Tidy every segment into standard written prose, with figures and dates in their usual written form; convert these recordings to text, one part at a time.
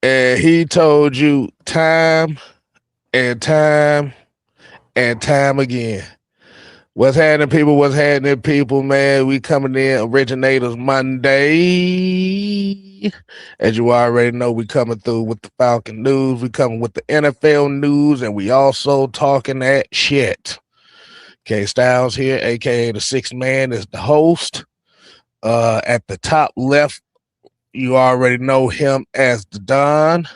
And he told you time and time and time again. What's happening, people? What's happening, people, man? We coming in Originators Monday. As you already know, we coming through with the Falcon news. We coming with the NFL news, and we also talking that shit. K Styles here, aka the Sixth Man, is the host. At the top left, you already know him as the Don.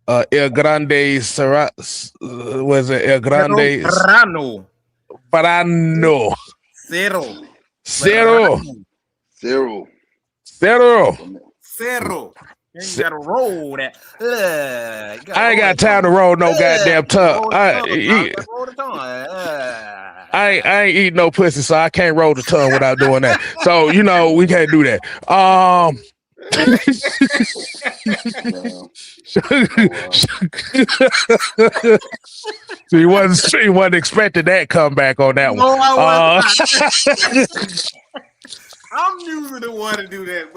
El Grande was it El Grande Verano. Verano. Cero. Zero. Zero. Zero. Zero. You gotta roll that. I ain't got time to roll no goddamn tongue. I ain't eating no pussy, so I can't roll the tongue without doing that. So we can't do that. So he wasn't expecting that comeback on that one. No, I wasn't. I'm usually the one to do that.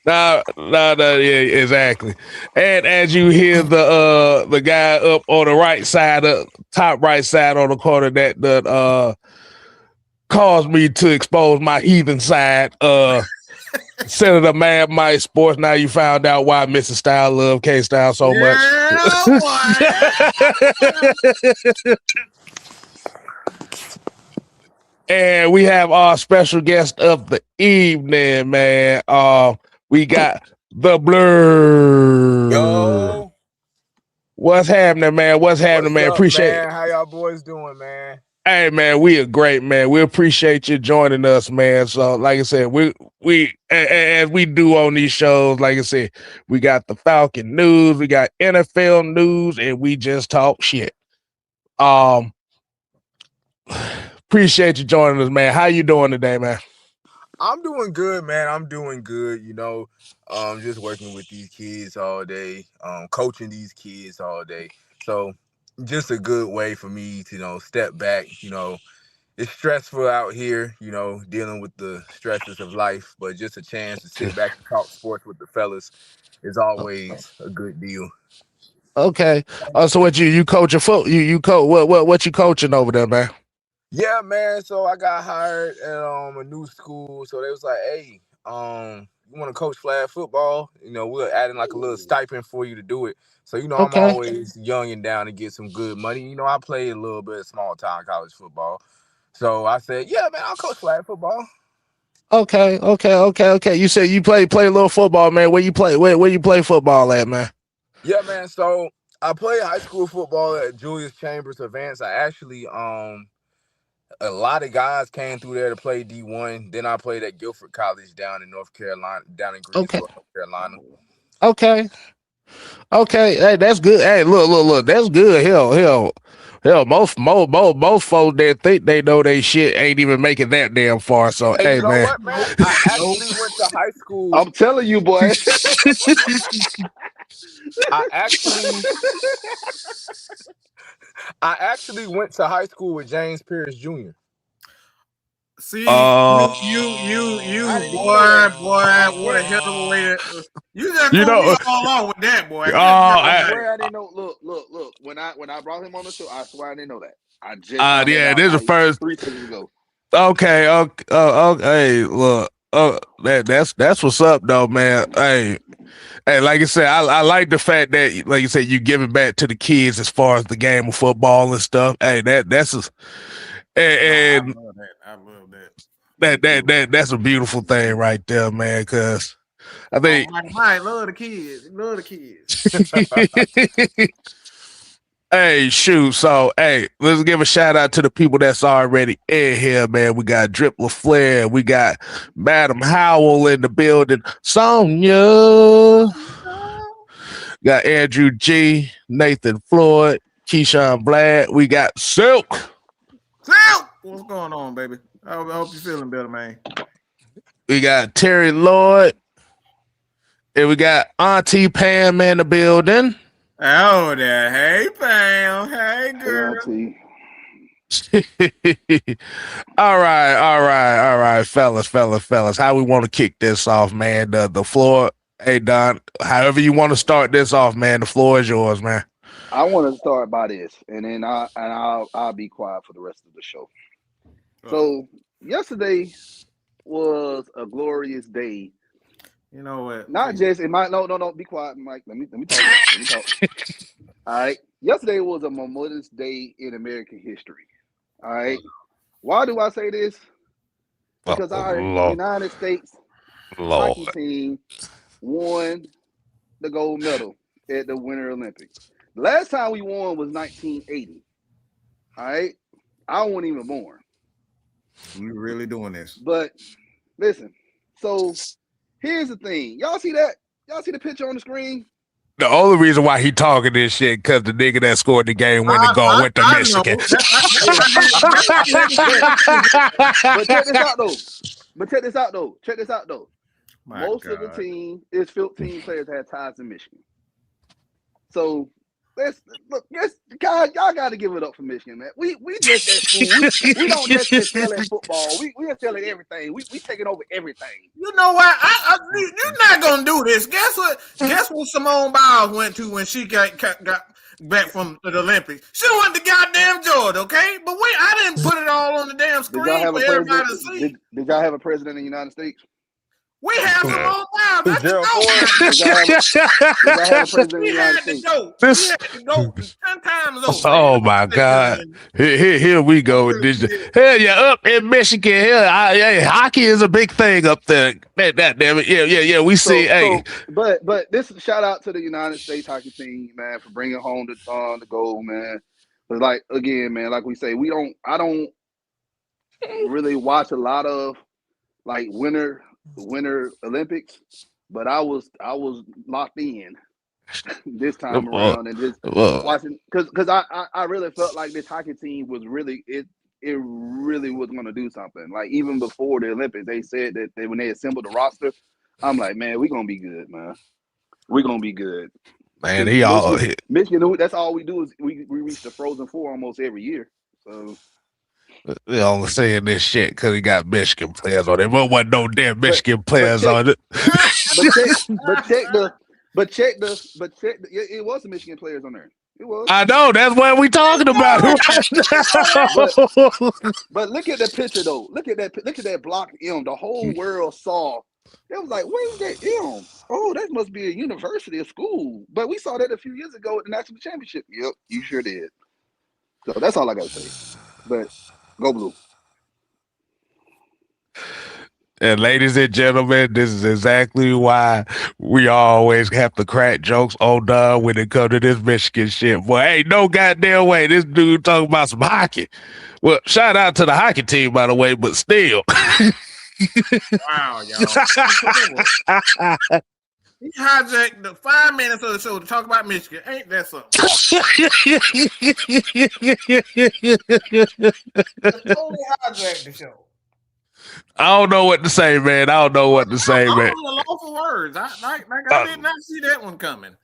No, yeah, exactly. And as you hear the guy up on the right side, top right side on the corner that caused me to expose my heathen side, Senator Mad Mike Sports. Now you found out why Mr. Style love K Style so much. And we have our special guest of the evening, man. We got the Blur. Yo. What's happening, man? What's happening, man? Appreciate it. How y'all boys doing, man? Hey, man, we are great, man. We appreciate you joining us, man. So, like I said, we as we do on these shows, like I said, we got the Falcon news, we got NFL news, and we just talk shit. Appreciate you joining us, man. How you doing today, man? I'm doing good, man. I'm doing good. Just working with these kids all day, coaching these kids all day. So just a good way for me to, step back. It's stressful out here, dealing with the stresses of life, but just a chance to sit back and talk sports with the fellas is always a good deal. Okay. So what you coach a foot? You coach what you coaching over there, man? Yeah, man. So I got hired at a new school. So they was like, hey, you want to coach flag football? We're adding like a little stipend for you to do it. So, Okay. I'm always young and down to get some good money. I played a little bit of small time college football. So I said, yeah, man, I'll coach flag football. Okay. You said you play a little football, man. Where you play? Where you play football at, man? Yeah, man. So I played high school football at Julius Chambers Advanced. I actually a lot of guys came through there to play D1. Then I played at Guilford College down in North Carolina, down in Greensboro, North Carolina. Okay. Hey, that's good. Hey, look. That's good. Hell. Most folks that think they know they shit ain't even making that damn far. So, hey, you know man. What, man? I actually went to high school. I'm telling you, boy. I actually went to high school with James Pierce Jr. See, you, boy, what a hell of a way to you just threw me all on with that, boy. I swear I didn't know. Look. When I brought him on the show, I swear I didn't know that. I just yeah, this is the first 3 seconds ago. Okay. Look. That's what's up, though, man. Hey, like I said, I like the fact that, like you said, you giving back to the kids as far as the game of football and stuff. Hey, that's I love that. That's a beautiful thing right there, man. Because I think I love the kids. Love the kids. Hey, shoot. So, hey, let's give a shout out to the people that's already in here, man. We got Drip LaFleur. We got Madam Howell in the building. Sonia. Got Andrew G, Nathan Floyd, Keyshawn Bladd. We got Silk. What's going on, baby? I hope you're feeling better, man. We got Terry Lloyd. And we got Auntie Pam in the building. Oh, there. Hey, Pam. Hey, girl. all right, fellas. How we want to kick this off, man? The floor, hey Don, however you want to start this off, man. The floor is yours, man. I want to start by this, and then I'll be quiet for the rest of the show. So yesterday was a glorious day. You know what? Not just it might no be quiet, Mike. Let me talk. Let me talk. All right. Yesterday was a momentous day in American history. All right. Why do I say this? Because our United States hockey team won the gold medal at the Winter Olympics. The last time we won was 1980. All right. I wasn't even born. You really doing this? But listen, so here's the thing. Y'all see that? Y'all see the picture on the screen? The only reason why he talking this shit because the nigga that scored the game winning goal went to Michigan. But check this out though. Check this out though. Most of the team is 15 players had ties in Michigan. So guys, y'all got to give it up for Michigan, man. We just at school. We don't just excel at football. We excel at everything. We taking over everything. You know what? You're not gonna do this. Guess what? Guess what Simone Biles went to when she got back from the Olympics? She went to goddamn Georgia, okay? But I didn't put it all on the damn screen for everybody to see. Did y'all have a president in the United States? We have Simone Biles. That's the Did y'all have a president in the United States? He had to go 10 times over. Oh my God! Here we go with this. Hell yeah, up in Michigan. Hell, hockey is a big thing up there. That damn it. Yeah. We see. Hey, but this shout out to the United States hockey team, man, for bringing home the gold, man. But like again, man, like we say, I don't really watch a lot of like Winter Olympics, but I was locked in this time around and just watching because I really felt like this hockey team was really it really was going to do something. Like even before the Olympics, they said that when they assembled the roster, I'm like, man, we're gonna be good, man. We're gonna be good. Man, Michigan. That's all we do is we reach the Frozen Four almost every year. So. They only saying this shit because he got Michigan players on it. But wasn't no damn Michigan players on it. But check it was the Michigan players on there. It was. I know, that's what we talking about. But look at the picture though. Look at that block M. The whole world saw. It was like, where's that M? Oh, that must be a university, a school. But we saw that a few years ago at the national championship. Yep, you sure did. So that's all I gotta say. But go blue. And ladies and gentlemen, this is exactly why we always have to crack jokes on Don when it comes to this Michigan shit. Boy, ain't no goddamn way this dude talking about some hockey. Well, shout out to the hockey team, by the way, but still. Wow, y'all. He hijacked the 5 minutes of the show to talk about Michigan. Ain't that something? Totally hijacked the show. I don't know what to say, man. I don't know what to say, man. Lawful words. I did not see that one coming.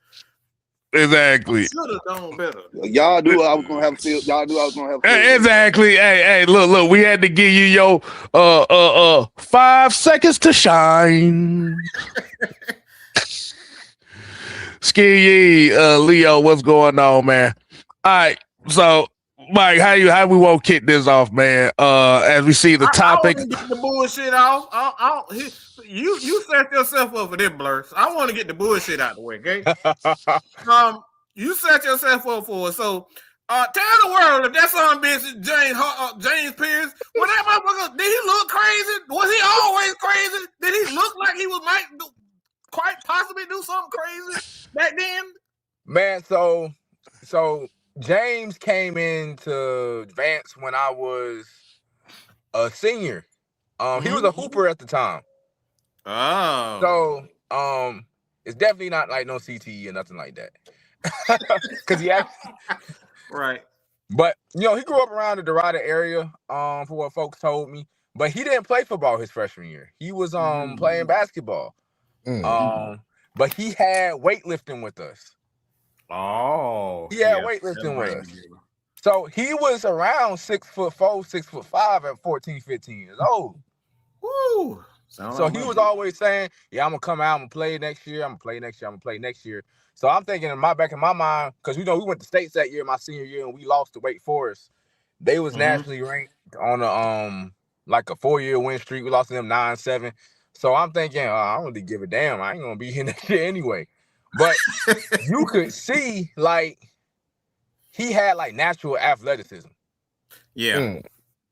Exactly. Should have done better. Y'all knew I was gonna have field. Y'all knew I was gonna have field. Exactly. Hey, look. We had to give you your 5 seconds to shine. Ski Leo, what's going on, man? All right, so Mike, how we won't kick this off, man? As we see the topic, I get the bullshit off. You set yourself up for this, Blur. So I want to get the bullshit out of the way, okay? You set yourself up for it. So, tell the world if that's on business, James Pierce. Well, that motherfucker, did he look crazy? Was he always crazy? Did he look like he might quite possibly do something crazy back then? Man, so James came into Vance when I was a senior. He was a hooper at the time. Oh. So it's definitely not like no CTE or nothing like that. Cause he actually right. But he grew up around the Dorada area, for what folks told me. But he didn't play football his freshman year. He was playing basketball. But he had weightlifting with us. Oh. He had weightlifting with us. So he was around 6'4", 6'5" at 14, 15 years old. Woo! Sound So like he my was dude. always saying, "Yeah, I'm gonna come out, I'm gonna play next year, I'm gonna play next year, I'm gonna play next year." So I'm thinking in my back in my mind, because we went to states that year, my senior year, and we lost to Wake Forest. They was nationally ranked on a like a 4-year win streak. We lost to them 9-7. So I'm thinking, I don't really give a damn. I ain't gonna be here next year anyway. But you could see like he had like natural athleticism. Yeah.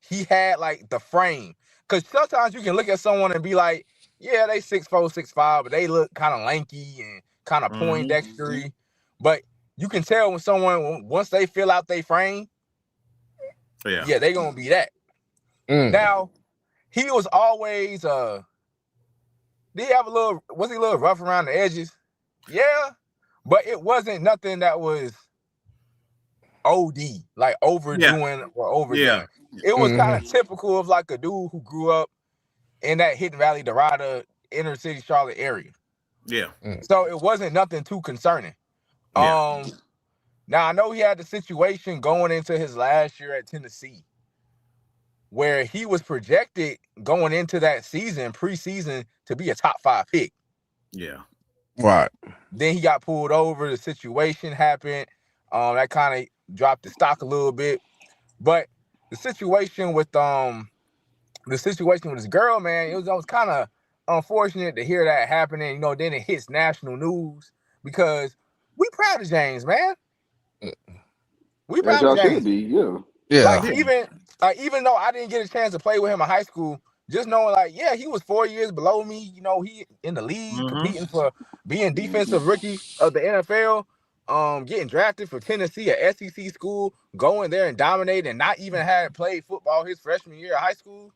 He had like the frame. Cause sometimes you can look at someone and be like, yeah, they 6'4", 6'5", but they look kind of lanky and kind of poindextery. But you can tell when someone, once they fill out their frame, yeah, they gonna be that. Now, he was always did he have was he a little rough around the edges? Yeah. But it wasn't nothing that was OD, like overdoing or overdone. It was kind of typical of like a dude who grew up in that Hidden Valley, Dorada, inner city Charlotte area. Yeah. So it wasn't nothing too concerning. Yeah. Now I know he had the situation going into his last year at Tennessee, where he was projected going into that season, preseason, to be a top 5 pick. Yeah. Right. Then he got pulled over. The situation happened. That kind of dropped the stock a little bit. But the situation with his girl, man, it was kind of unfortunate to hear that happening. Then it hits national news because we proud of James, man. We As proud y'all of James. should be, yeah. Like even though I didn't get a chance to play with him in high school, just knowing like, yeah, he was 4 years below me. He in the league competing for being defensive rookie of the NFL. Getting drafted for Tennessee, a SEC school, going there and dominating, and not even had played football his freshman year of high school.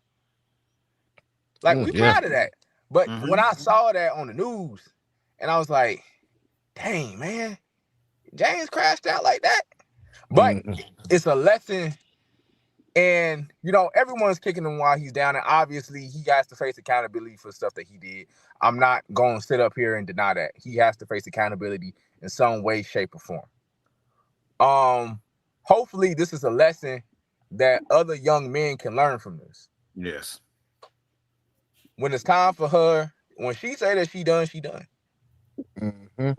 Like, we proud of that. But when I saw that on the news, and I was like, dang, man, James crashed out like that. But it's a lesson. And, everyone's kicking him while he's down. And obviously, he has to face accountability for stuff that he did. I'm not going to sit up here and deny that. He has to face accountability in some way, shape, or form. Hopefully, this is a lesson that other young men can learn from this. Yes. When it's time for her, when she say that she done, she done. Yep.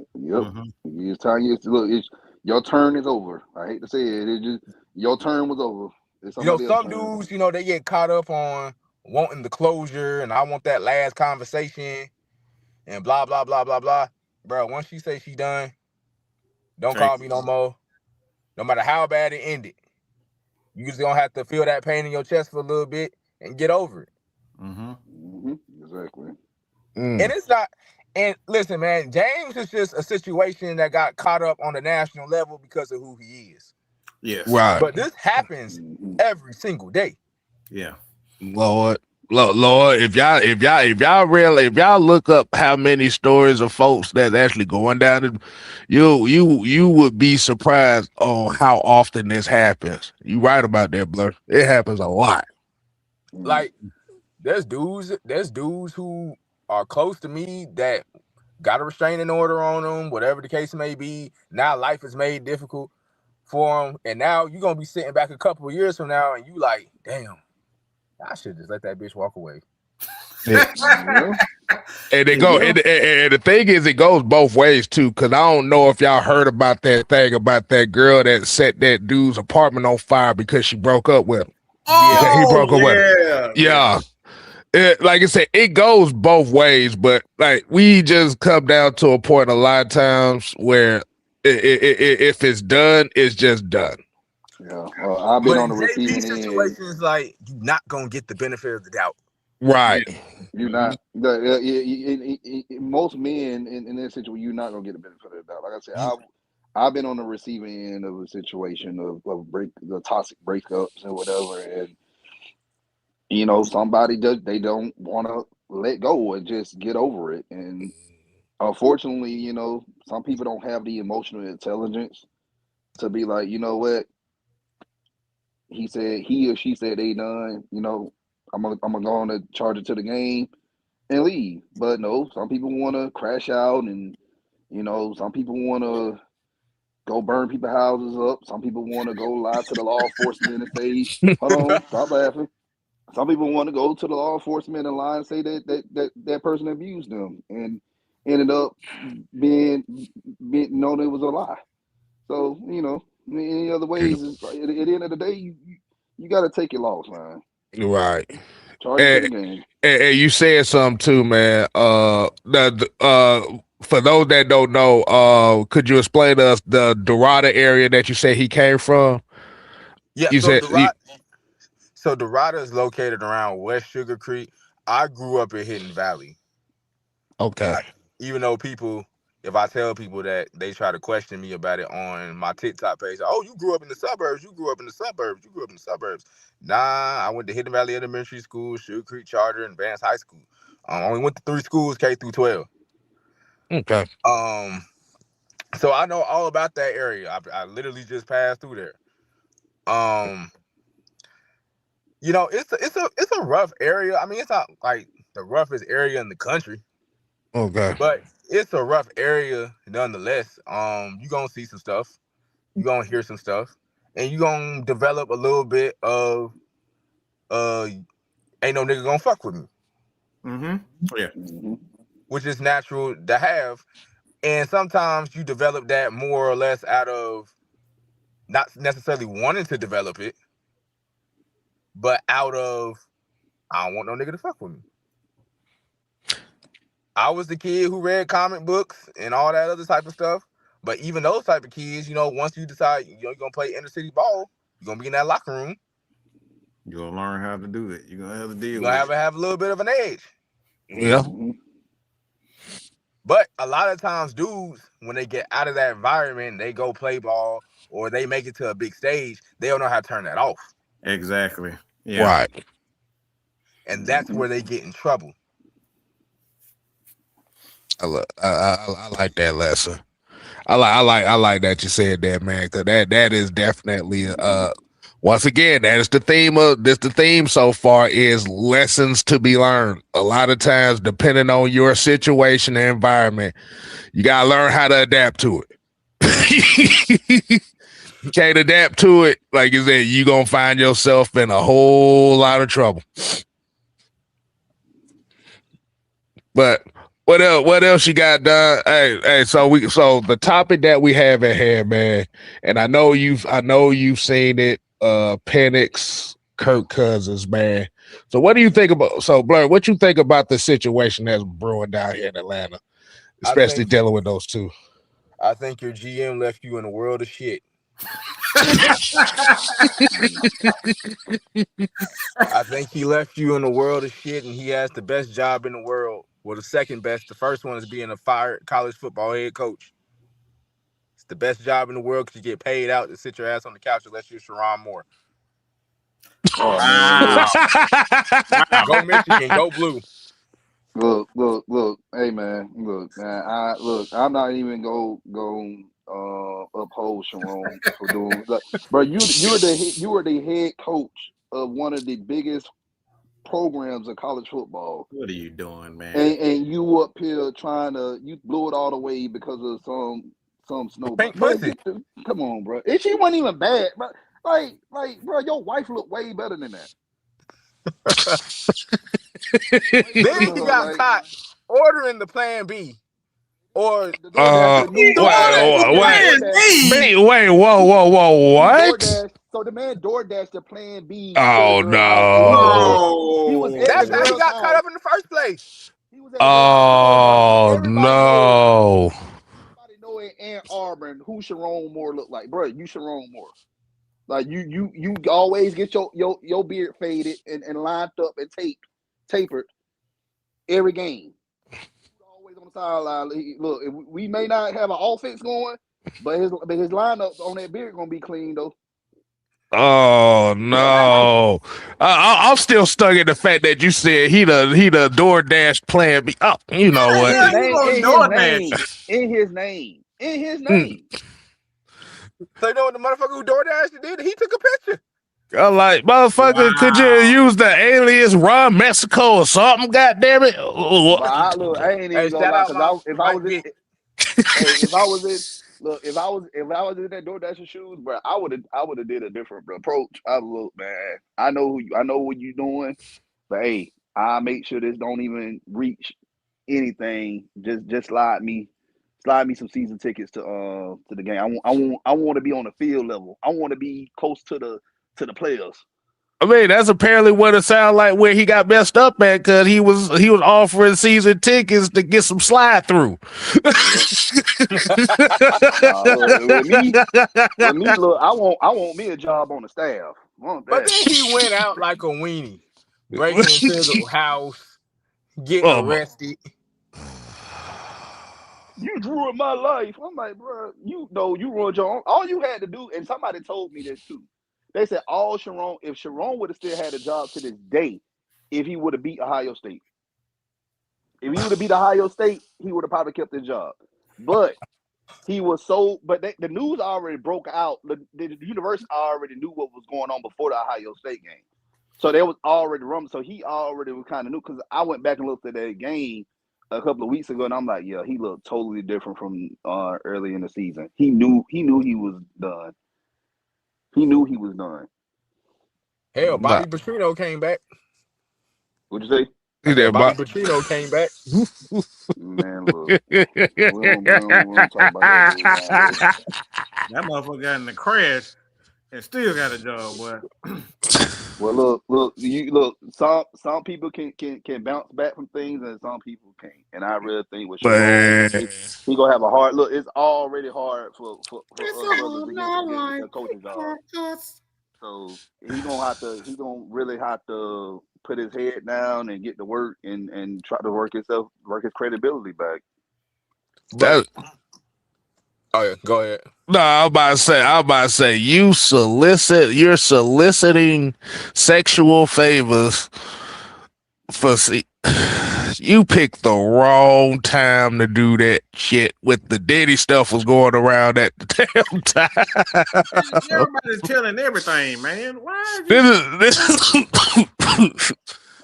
It's time. Look, your turn is over. I hate to say it. It just your turn was over. Some dudes, they get caught up on wanting the closure, and I want that last conversation, and blah blah blah blah blah. Bro, once she say she done, don't call me no more. No matter how bad it ended, you just gonna have to feel that pain in your chest for a little bit and get over it. Exactly. And it's not. And listen, man, James is just a situation that got caught up on the national level because of who he is. Yes. Right. But this happens every single day. Yeah. Lord, if y'all look up how many stories of folks that's actually going down, you would be surprised on how often this happens. You right about that, Blur. It happens a lot. Like, there's dudes who are close to me that got a restraining order on them, whatever the case may be. Now life is made difficult for them, and now you're gonna be sitting back a couple of years from now, and you like, damn, I should just let that bitch walk away. And they go, and the thing is, it goes both ways too. Because I don't know if y'all heard about that thing about that girl that set that dude's apartment on fire because she broke up with him. He broke up with her. Yeah. Like I said, it goes both ways, but like we just come down to a point a lot of times where if it's done, it's just done. Yeah, I've been on the receiving end. Situations like you're not gonna get the benefit of the doubt. Right. You're not. Most men in this situation, you're not gonna get the benefit of the doubt. Like I said, I've been on the receiving end of a situation of the toxic breakups and whatever, and somebody they don't want to let go and just get over it. And unfortunately, some people don't have the emotional intelligence to be like, you know what, he or she said they done, I'm gonna go on and charge it to the game and leave. But no, some people want to crash out, and some people want to go burn people's houses up. Some people want to go lie to the law enforcement and say, "Hold on, stop laughing." Some people want to go to the law enforcement and lie and say that person abused them and ended up being known it was a lie. So, any other ways, at the end of the day, you got to take your loss, man. Right. Charge it to the game. And you said something too, man. For those that don't know, could you explain to us the Dorada area that you said he came from? Yeah, you said so Dorada is located around West Sugar Creek. I grew up in Hidden Valley. Okay. Like, even though if I tell people that, they try to question me about it on my TikTok page. Oh, you grew up in the suburbs. You grew up in the suburbs. You grew up in the suburbs. Nah, I went to Hidden Valley Elementary School, Sugar Creek Charter, and Advanced High School. I only went to 3 schools, K through 12. Okay. So I know all about that area. I literally just passed through there. It's a rough area. I mean, it's not like the roughest area in the country. Okay. But it's a rough area nonetheless. You're gonna see some stuff, you're gonna hear some stuff, and you're gonna develop a little bit of ain't no nigga gonna fuck with me. Mm-hmm. Yeah. Which is natural to have. And sometimes you develop that more or less out of not necessarily wanting to develop it, but out of, I don't want no nigga to fuck with me. I was the kid who read comic books and all that other type of stuff. But even those type of kids, once you decide you're going to play inner city ball, you're going to be in that locker room. You're going to learn how to do it. You're going to have to deal with it. You're going to have a little bit of an edge. Yeah. But a lot of times dudes, when they get out of that environment, they go play ball or they make it to a big stage, they don't know how to turn that off. Exactly. Yeah. Right. And that's where they get in trouble. I like that lesson. I like that you said that, man, because that is definitely once again, that is the theme so far is lessons to be learned. A lot of times, depending on your situation and environment, you gotta learn how to adapt to it. You can't adapt to it, like you said, you're gonna find yourself in a whole lot of trouble. But what else you got done? Hey, so the topic that we have at hand, man, and I know you've seen it, Penix, Kirk Cousins, man. So what do you think about Blur, what you think about the situation that's brewing down here in Atlanta, especially dealing with those two? I think your GM left you in a world of shit. I think he left you in a world of shit, and he has the best job in the world. Well, the second best. The first one is being a fired college football head coach. It's the best job in the world because you get paid out to sit your ass on the couch unless you're Sharon Moore. Wow. Go Michigan, go blue. Look. Hey, man. Look, man. I'm not even go uphold Sharon for doing. Bro, you were the head coach of one of the biggest programs of college football. What are you doing, man? And you up here you blew it all the way because of some snowball. Come on, bro. And she wasn't even bad, bro. Like, bro, your wife looked way better than that. Then you got caught ordering the Plan B. Or wait, whoa, what? So the man DoorDashed the Plan B. Oh no! That's how he got caught up in the first place. Oh no! Everybody know in Ann Arbor who Sharon Moore looked like, bro. You Sharon Moore. Like you always get your beard faded and lined up and tapered every game. Always on the sideline. Look, we may not have an offense going, but his lineup on that beard gonna be clean though. Oh no! I'm still stuck in the fact that you said he the DoorDash Plan B. Oh, you know what? In his name. So you know what the motherfucker who DoorDash did? He took a picture. I'm like, motherfucker, could you use the alias Ron Mexico or something? God damn it! I ain't even gonna lie, because if I was if I was in that DoorDasher shoes, bro, I would have did a different approach. I look, man, I know what you're doing, but hey, I make sure this don't even reach anything. Just slide me some season tickets to the game. I want to be on the field level. I want to be close to the players. I mean, that's apparently what it sounded like where he got messed up at, because he was offering season tickets to get some slide through. With me, look, I want me a job on the staff. But then he went out like a weenie, breaking into the house, getting arrested. You ruined my life. I'm like, bro, you ruined your own. All you had to do, and somebody told me this too. They said if Sharon would have still had a job to this day, if he would have beat Ohio State. If he would have beat Ohio State, he would have probably kept his job. But he was the news already broke out. The university already knew what was going on before the Ohio State game. So there was already rumors. So he already was kind of new, because I went back and looked at that game a couple of weeks ago, and I'm like, yeah, he looked totally different from early in the season. He knew he was done. He knew he was done. Hell, Bobby Petrino came back. What'd you say? Bobby Petrino came back. Man, look. We don't talk about that. That motherfucker got in the crash and still got a job, boy. Well, look. Some people can bounce back from things, and some people can't. And I really think with Sharon, he gonna have a hard look. It's already hard for us to get a coaching job. So he gonna really have to put his head down and get to work and try to work his credibility back. Oh yeah, go ahead. No, I'm about to say you're soliciting sexual favors you picked the wrong time to do that shit. With the Diddy stuff was going around at the damn time. Everybody's telling everything, man. Why? This is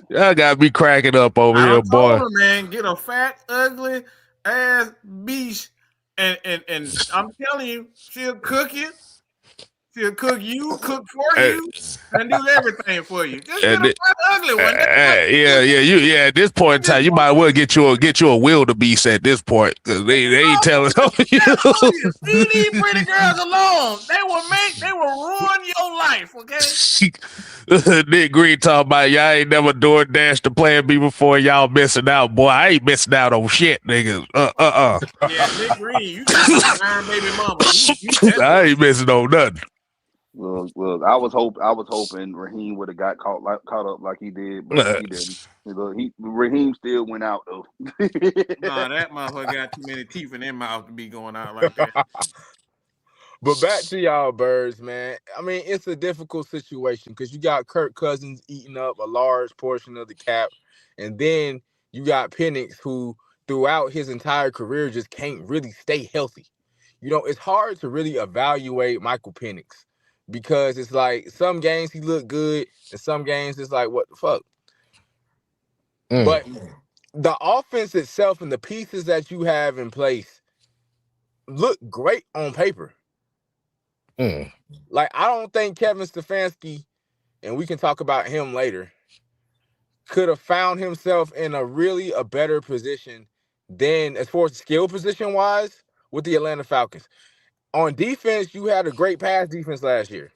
y'all gotta be cracking up over here, boy. Her, man, get a fat, ugly ass beast, and I'm telling you, she'll cook you. She'll cook for you, and do everything for you. Just get a fat, ugly one. Yeah. At this point in time, you might well get you a wildebeest at this point, because they ain't telling you. Leave these pretty girls alone. They will ruin your life. Okay. Nick Green talking about y'all ain't never DoorDash to Plan B before. Y'all missing out, boy. I ain't missing out on shit, niggas. Yeah, Nick Green, you got Iron Baby Mama. I ain't missing on nothing. Look, I was hoping Raheem would have got caught up like he did, but he didn't. Raheem still went out though. Nah, that motherfucker got too many teeth in their mouth to be going out like that. But back to y'all birds, man. I mean, it's a difficult situation because you got Kirk Cousins eating up a large portion of the cap, and then you got Penix, who throughout his entire career just can't really stay healthy. You know, it's hard to really evaluate Michael Penix, because it's like some games he looked good and some games it's like, what the fuck? But the offense itself and the pieces that you have in place look great on paper. Like, I don't think Kevin Stefanski, and we can talk about him later, could have found himself in a better position than, as far as skill position wise, with the Atlanta Falcons. On defense, you had a great pass defense last year.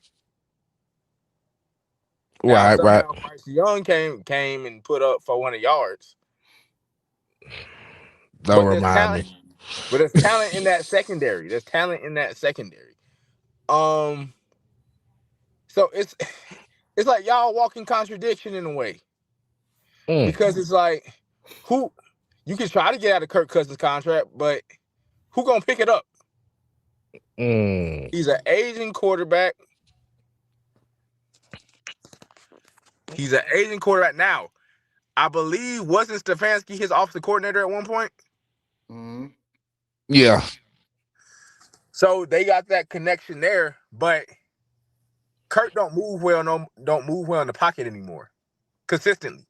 Right. Bryce Young came and put up 400 yards. Don't remind me. But there's talent in that secondary. So it's like y'all walking contradiction in a way. Because it's like, who you can try to get out of Kirk Cousins' contract, but who gonna pick it up? He's an aging quarterback. Now. I believe, wasn't Stefanski his offensive coordinator at one point? Yeah. So they got that connection there, but Kirk don't move well in the pocket anymore, consistently.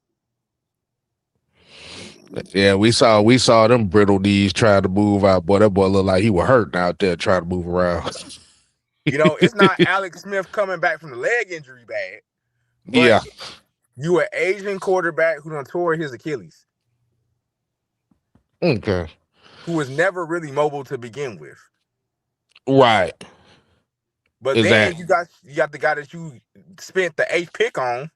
Yeah, we saw them brittle knees trying to move out. Boy, that boy looked like he was hurting out there trying to move around. It's not Alex Smith coming back from the leg injury bad, but Yeah. you an Asian quarterback who done tore his Achilles, Okay. who was never really mobile to begin with. Right. But then you got the guy that you spent the 8th pick on,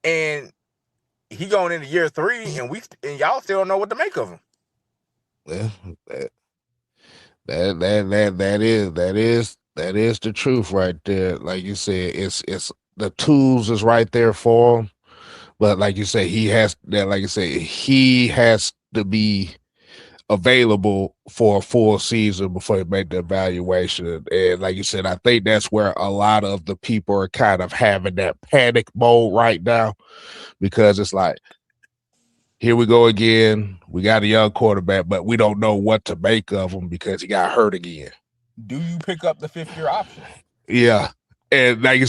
and he going into year 3, and y'all still don't know what to make of him. Yeah, that is the truth right there. Like you said, it's the tools is right there for him, but like you say, he has to be available for a full season before you make the evaluation. And like you said, I think that's where a lot of the people are kind of having that panic mode right now, because it's like, here we go again. We got a young quarterback, but we don't know what to make of him because he got hurt again. Do you pick up the 5th-year option? Yeah. And like you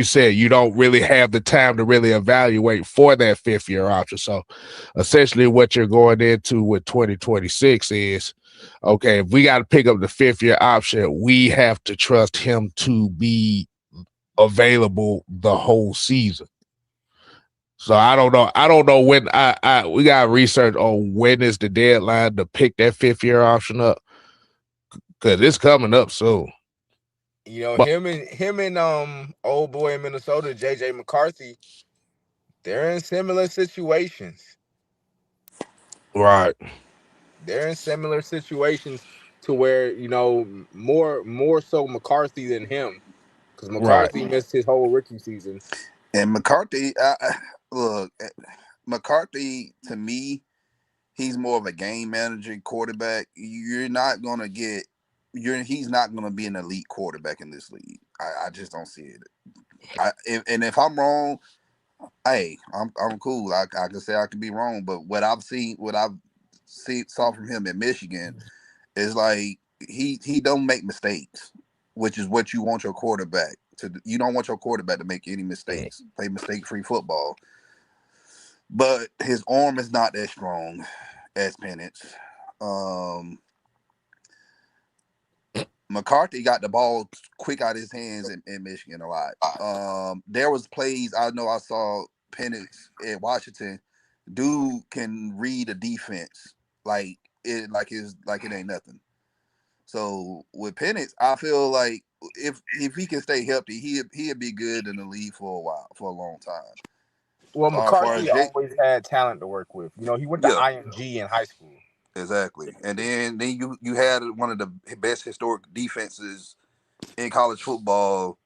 said, you don't really have the time to really evaluate for that 5th-year option. So essentially what you're going into with 2026 is, okay, if we got to pick up the 5th-year option, we have to trust him to be available the whole season. So I don't know when we got research on when is the deadline to pick that 5th-year option up, because it's coming up soon. Him and old boy in Minnesota, JJ McCarthy, they're in similar situations. Right. They're in similar situations to where, more so McCarthy than him, because McCarthy missed his whole rookie season. And McCarthy, look, McCarthy, to me, he's more of a game manager quarterback. He's not going to be an elite quarterback in this league. I just don't see it. If I'm wrong, hey, I'm cool. I can say I can be wrong, but what I've saw from him in Michigan is like he don't make mistakes, which is what you want your quarterback to. You don't want your quarterback to make any mistakes. Play mistake-free football. But his arm is not that strong as Penix. McCarthy got the ball quick out of his hands in Michigan a lot. There was plays I know I saw Penix at Washington. Dude can read a defense like it ain't nothing. So with Penix, I feel like if he can stay healthy, he'd be good in the league for a while, for a long time. Well, McCarthy always had talent to work with. He went to IMG in high school. Exactly. And then you had one of the best historic defenses in college football,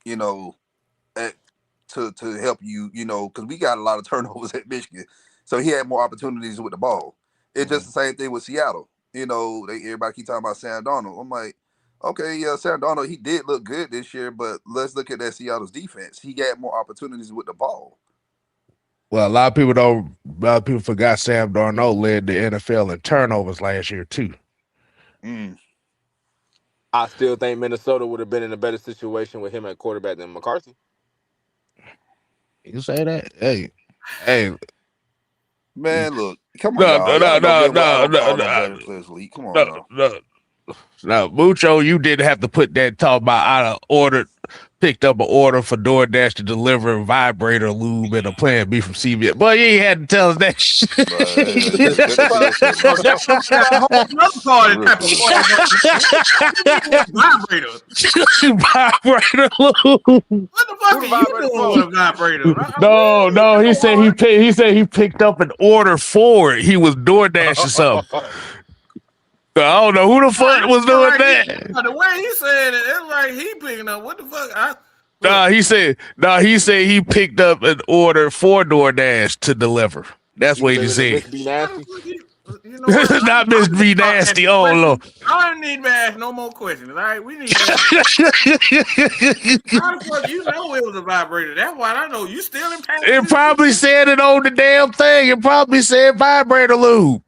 to help you, because we got a lot of turnovers at Michigan. So he had more opportunities with the ball. It's just the same thing with Seattle. Everybody keep talking about Sam Darnold. I'm like, okay, yeah, Sam Darnold, he did look good this year, but let's look at that Seattle's defense. He got more opportunities with the ball. Well, a lot of people forgot Sam Darnold led the NFL in turnovers last year too. I still think Minnesota would have been in a better situation with him at quarterback than McCarthy. You say that? Hey. Man, look, come on, No, Mucho, you didn't have to put that talk about picked up an order for DoorDash to deliver a vibrator lube and a Plan B from CVS. Boy, you ain't had to tell us that shit. Vibrator lube. What the fuck are you doing with a vibrator? No, he said he picked up an order for it. He was DoorDashing something. I don't know who the fuck was doing that. The way he said it, it's like he picking up. What the fuck? He said he picked up an order for DoorDash to deliver. That's what he said. Miss B Nasty. Not Miss B Nasty. Oh Lord. I don't need to ask no more questions. All right, we need to ask. How the fuck you know it was a vibrator? That's why I know you still in pain. It probably said it on the damn thing. It probably said vibrator lube.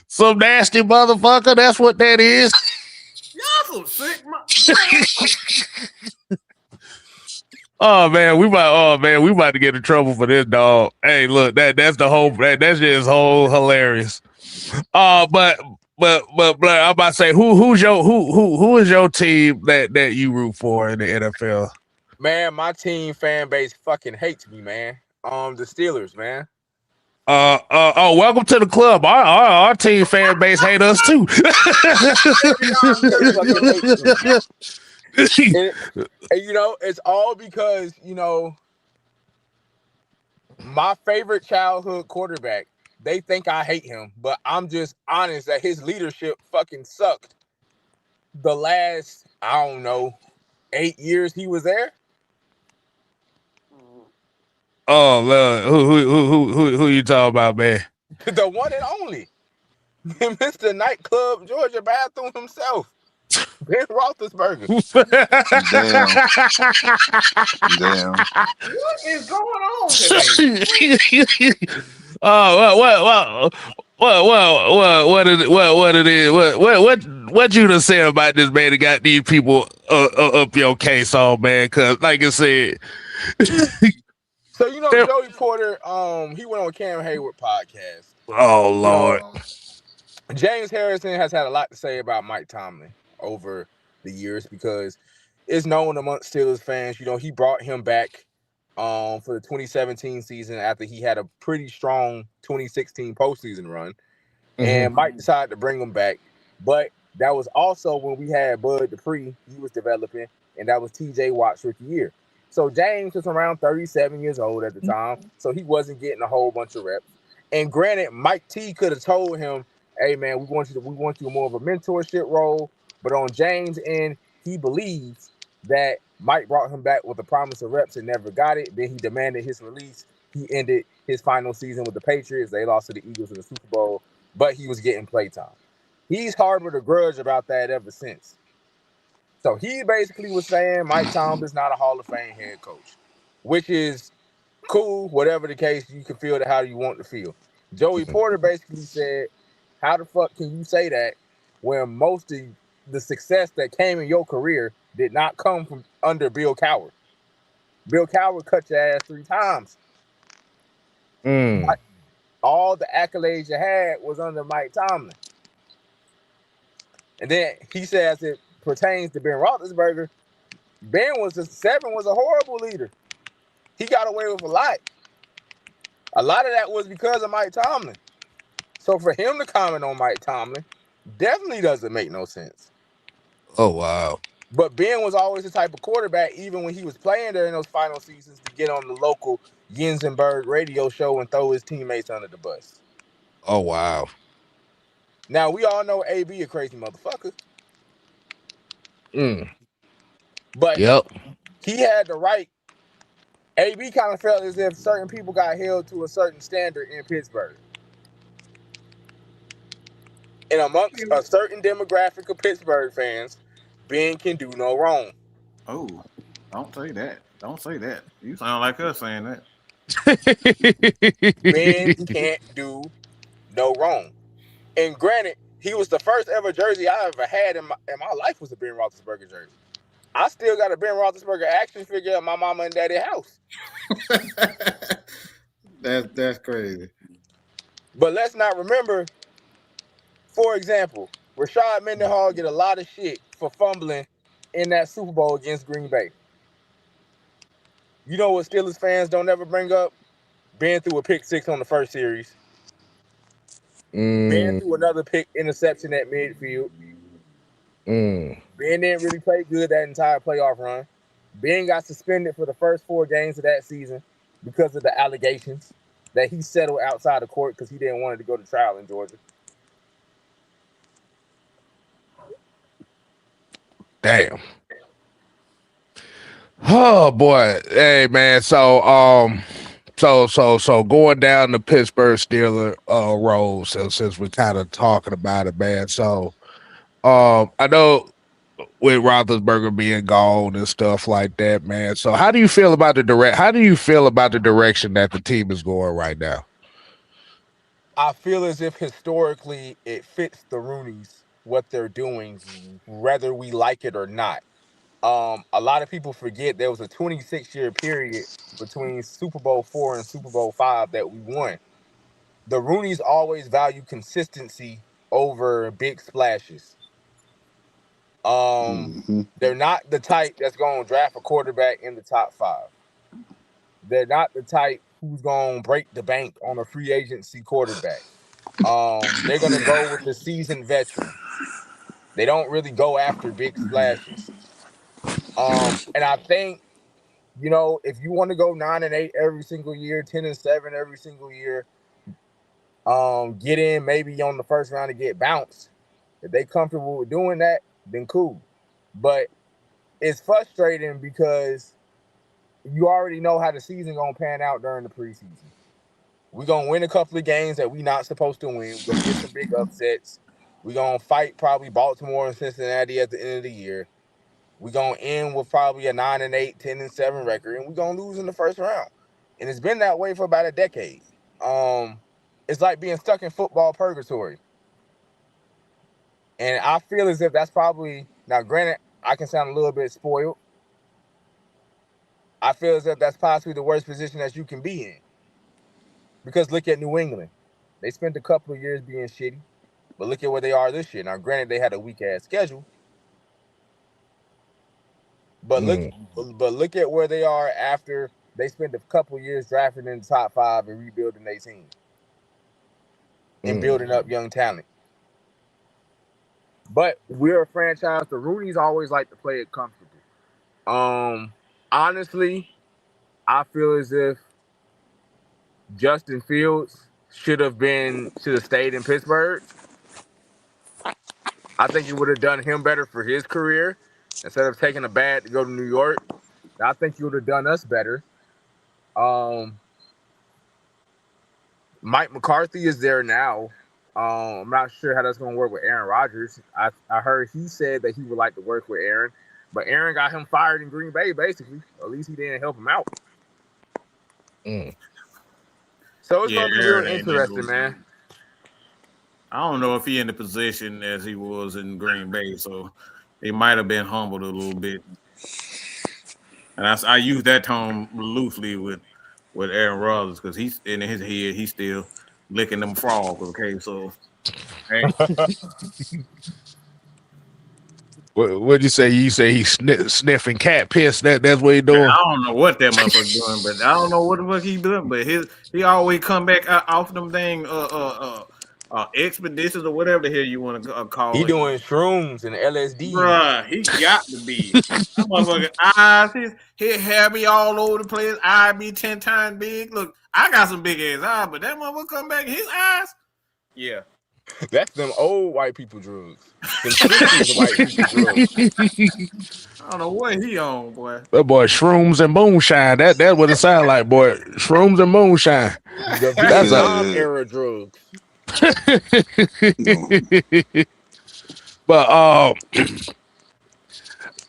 Some nasty motherfucker. That's what that is. Y'all some sick. Oh man, we about to get in trouble for this dog. Hey, look, that's the whole that's just whole hilarious. But I'm about to say who is your team that you root for in the NFL? Man, my team fan base fucking hates me, man. The Steelers, man. Welcome to the club. Our team fan base hate us too. They fucking hate me. And you know, it's all because, you know, my favorite childhood quarterback, they think I hate him, but I'm just honest that his leadership fucking sucked the last, I don't know, 8 years he was there. Oh, Lord. Who you talking about, man? The one and only. Mr. Nightclub Georgia Bathroom himself. Ben Roethlisberger. Damn. What is going on today? Oh, what you done said about this man that got these people up your case on, man? Because like I said, So you know Joey Porter, he went on Cam Hayward podcast. Oh Lord. You know, James Harrison has had a lot to say about Mike Tomlin over the years because it's known amongst Steelers fans. You know, he brought him back for the 2017 season after he had a pretty strong 2016 postseason run. And Mike decided to bring him back. But that was also when we had Bud Dupree, he was developing, and that was TJ Watt's rookie year. So James was around 37 years old at the time, so he wasn't getting a whole bunch of reps. And granted, Mike T could have told him, hey man, we want you more of a mentorship role. But on James' end, he believes that Mike brought him back with the promise of reps and never got it. Then he demanded his release. He ended his final season with the Patriots. They lost to the Eagles in the Super Bowl, but he was getting playtime. He's harbored a grudge about that ever since. So he basically was saying Mike Tomlin's not a Hall of Fame head coach, which is cool, whatever the case, you can feel it how you want to feel. Joey Porter basically said, how the fuck can you say that when most of the success that came in your career did not come from under Bill Cowher? Bill Cowher cut your ass 3 times. All the accolades you had was under Mike Tomlin. And then he says it pertains to Ben Roethlisberger. Ben was a horrible leader. He got away with a lot. A lot of that was because of Mike Tomlin. So for him to comment on Mike Tomlin definitely doesn't make no sense. Oh wow. But Ben was always the type of quarterback, even when he was playing there in those final seasons, to get on the local Yensenberg radio show and throw his teammates under the bus. Oh wow. Now we all know AB a crazy motherfucker. But he had the right. AB kind of felt as if certain people got held to a certain standard in Pittsburgh. And amongst a certain demographic of Pittsburgh fans, Ben can do no wrong. Oh, don't say that. Don't say that. You sound like us saying that. Ben can't do no wrong. And granted, he was the first ever jersey I ever had in my life was a Ben Roethlisberger jersey. I still got a Ben Roethlisberger action figure at my mama and daddy's house. That's crazy. But let's not remember, for example, Rashad Mendenhall get a lot of shit for fumbling in that Super Bowl against Green Bay. You know what Steelers fans don't ever bring up? Ben threw a pick 6 on the first series. Ben threw another pick interception at midfield. Ben didn't really play good that entire playoff run. Ben got suspended for the first 4 games of that season because of the allegations that he settled outside of court because he didn't want it to go to trial in Georgia. Damn. Oh boy. Hey man, so going down the Pittsburgh Steelers road, so since we're kind of talking about it, man. So I know with Roethlisberger being gone and stuff like that, man. So how do you feel about the direction that the team is going right now? I feel as if historically it fits the Rooneys what they're doing, whether we like it or not. A lot of people forget there was a 26-year period between Super Bowl 4 and Super Bowl 5 that we won. The Rooneys always value consistency over big splashes. They're not the type that's going to draft a quarterback in the top 5. They're not the type who's going to break the bank on a free agency quarterback. They're going to go with the seasoned veteran. They don't really go after big splashes. And I think, if you want to go 9-8 every single year, 10-7 every single year, get in maybe on the first round to get bounced. If they comfortable with doing that, then cool. But it's frustrating because you already know how the season gonna pan out during the preseason. We're gonna win a couple of games that we not supposed to win. We're gonna get some big upsets. We're gonna fight probably Baltimore and Cincinnati at the end of the year. We're gonna end with probably a 9-8, 10-7 record, and we're gonna lose in the first round. And it's been that way for about a decade. It's like being stuck in football purgatory. And I feel as if that's probably, now granted, I can sound a little bit spoiled. I feel as if that's possibly the worst position that you can be in. Because look at New England. They spent a couple of years being shitty, but look at where they are this year. Now, granted, they had a weak-ass schedule. But look at where they are after they spent a couple of years drafting in the top 5 and rebuilding their team. And building up young talent. But we're a franchise. The Rooneys always like to play it comfortable. Honestly, I feel as if Justin Fields should have stayed in Pittsburgh. I think it would have done him better for his career instead of taking a bad to go to New York. I think he would have done us better. Mike McCarthy is there now. I'm not sure how that's going to work with Aaron Rodgers. I heard he said that he would like to work with Aaron, but Aaron got him fired in Green Bay, basically. At least he didn't help him out. So it's going to be real interesting, man. I don't know if he in the position as he was in Green Bay, so he might have been humbled a little bit. And I use that term loosely with Aaron Rodgers because he's in his head, he's still licking them frogs. Okay, so hey. What'd you say? You say he's sniffing cat piss. That's what he doing. I don't know what that motherfucker doing, but I don't know what the fuck he doing. But he always come back off them thing expeditions or whatever the hell you want to call it. He doing shrooms and LSD. Bruh, he got to be. That motherfucker eyes, he hair be all over the place. Eye be 10 times big. Look, I got some big ass eyes, but that motherfucker come back, his eyes, yeah. That's them old white people drugs. Them 60s white people drugs. I don't know what he on, boy. That boy, shrooms and moonshine. That's what it sounds like, boy. Shrooms and moonshine. That's a era drugs. But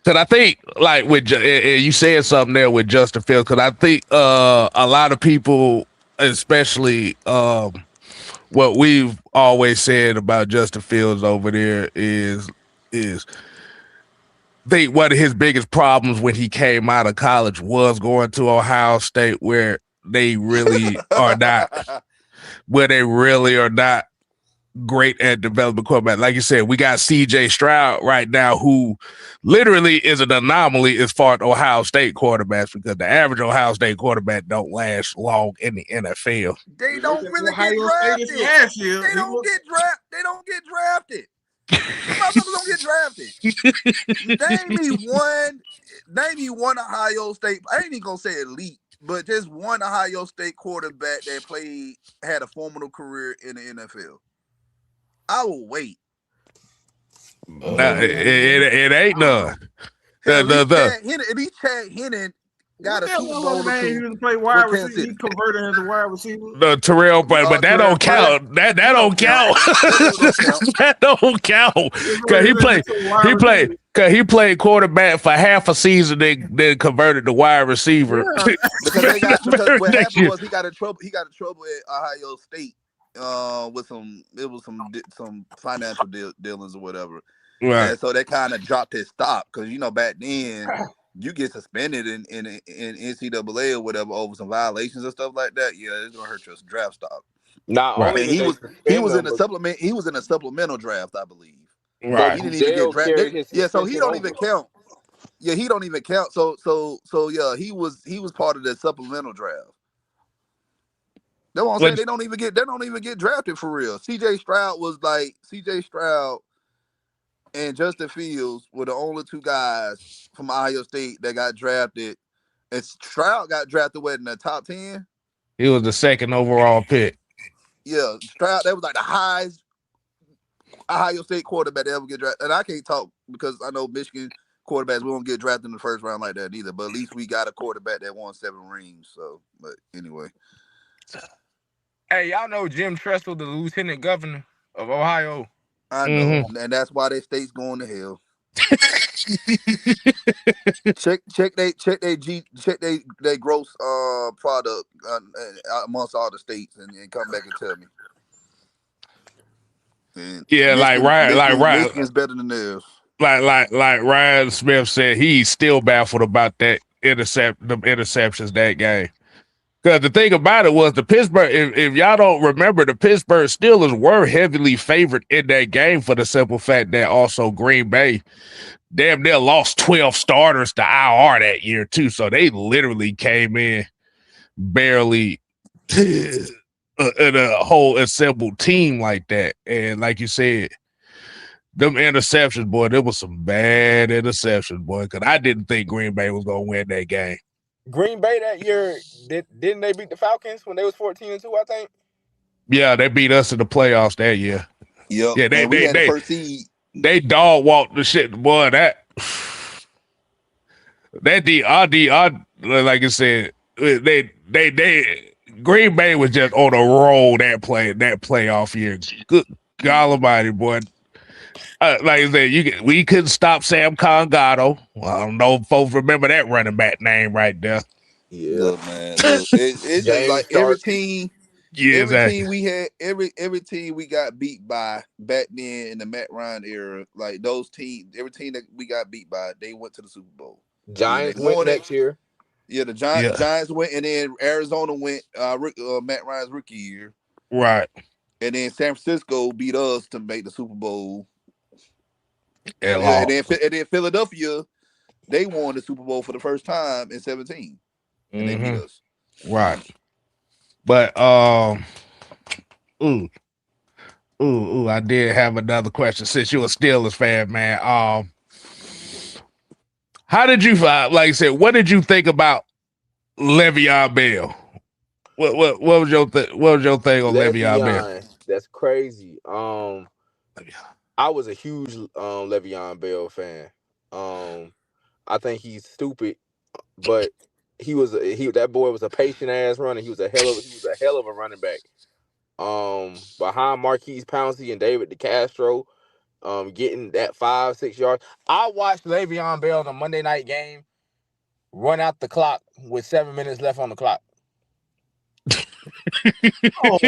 because I think like with you said something there with Justin Fields, because I think a lot of people, especially what we've always said about Justin Fields over there is think one of his biggest problems when he came out of college was going to Ohio State, where they really are not great at developing quarterback. Like you said, we got CJ Stroud right now, who literally is an anomaly as far as Ohio State quarterbacks, because the average Ohio State quarterback don't last long in the NFL. They don't really get drafted. They don't get drafted. Motherfuckers don't get drafted. Name me one Ohio State. I ain't even gonna say elite, but just one Ohio State quarterback that had a formidable career in the NFL. I will wait. It ain't none. At least Chad Hennon got a Super Bowl. He was play wide receiver. He converted as a wide receiver. The Terrell, but that don't count. That don't count. That don't count. Cause he played quarterback for half a season, then converted to wide receiver. Yeah. Because what happened was he got in trouble at Ohio State with some financial dealings or whatever. Right. And so that kind of dropped his stock because back then you get suspended in NCAA or whatever over some violations and stuff like that. Yeah, it's gonna hurt your draft stock. Not only And did they he suspend was in him, the supplement. He was in a supplemental draft, I believe. but He didn't even get Goodell drafted. carried his Yeah, so he suspension don't over. even count. Yeah, he don't even count. So yeah, he was part of the supplemental draft. That's what I'm saying. They don't even get drafted for real. CJ Stroud and Justin Fields were the only two guys from Ohio State that got drafted. And Stroud got drafted in the top 10. He was the second overall pick. Yeah, Stroud, that was like the highest Ohio State quarterback to ever get drafted. And I can't talk because I know Michigan quarterbacks, we won't get drafted in the first round like that either. But at least we got a quarterback that won 7 rings. So, but anyway. Hey, y'all know Jim Tressel, the lieutenant governor of Ohio? I know. And that's why their state's going to hell. check they gross product amongst all the states and come back and tell me. And yeah, Michigan's better than theirs. Like Ryan Smith said, he's still baffled about the interceptions that game. Because the thing about it was the Pittsburgh, if y'all don't remember, the Pittsburgh Steelers were heavily favored in that game for the simple fact that also Green Bay damn near lost 12 starters to IR that year too. So they literally came in barely in a whole assembled team like that. And like you said, them interceptions, boy, there was some bad interceptions, boy, because I didn't think Green Bay was going to win that game. Green Bay that year, didn't they beat the Falcons when they was 14-2, I think? Yeah, they beat us in the playoffs that year. Yep. Yeah, we had the first seed. They dog walked the shit, boy. That like I said, they Green Bay was just on a roll that playoff year. Good God Almighty, boy. Like I said, we couldn't stop Sam Congato. Well, I don't know if folks remember that running back name right there. Yeah, look, man. Look, it's just like every team. Yeah, every team we had, every team we got beat by back then in the Matt Ryan era, like those teams, every team that we got beat by, they went to the Super Bowl. Giants went next year. Yeah, the Giants went, and then Arizona went Matt Ryan's rookie year. Right. And then San Francisco beat us to make the Super Bowl. And then Philadelphia, they won the Super Bowl for the first time in 2017. And they beat us. Right. But I did have another question since you're a Steelers fan, man. How did you like I said, what did you think about Le'Veon Bell? What was your thing on Le'Veon Bell? That's crazy. I was a huge Le'Veon Bell fan. I think he's stupid, but that boy was a patient ass runner. He was a hell of a running back. Behind Marquise Pouncey and David DeCastro, getting that 5-6 yards. I watched Le'Veon Bell in a Monday night game run out the clock with 7 minutes left on the clock. Whoa.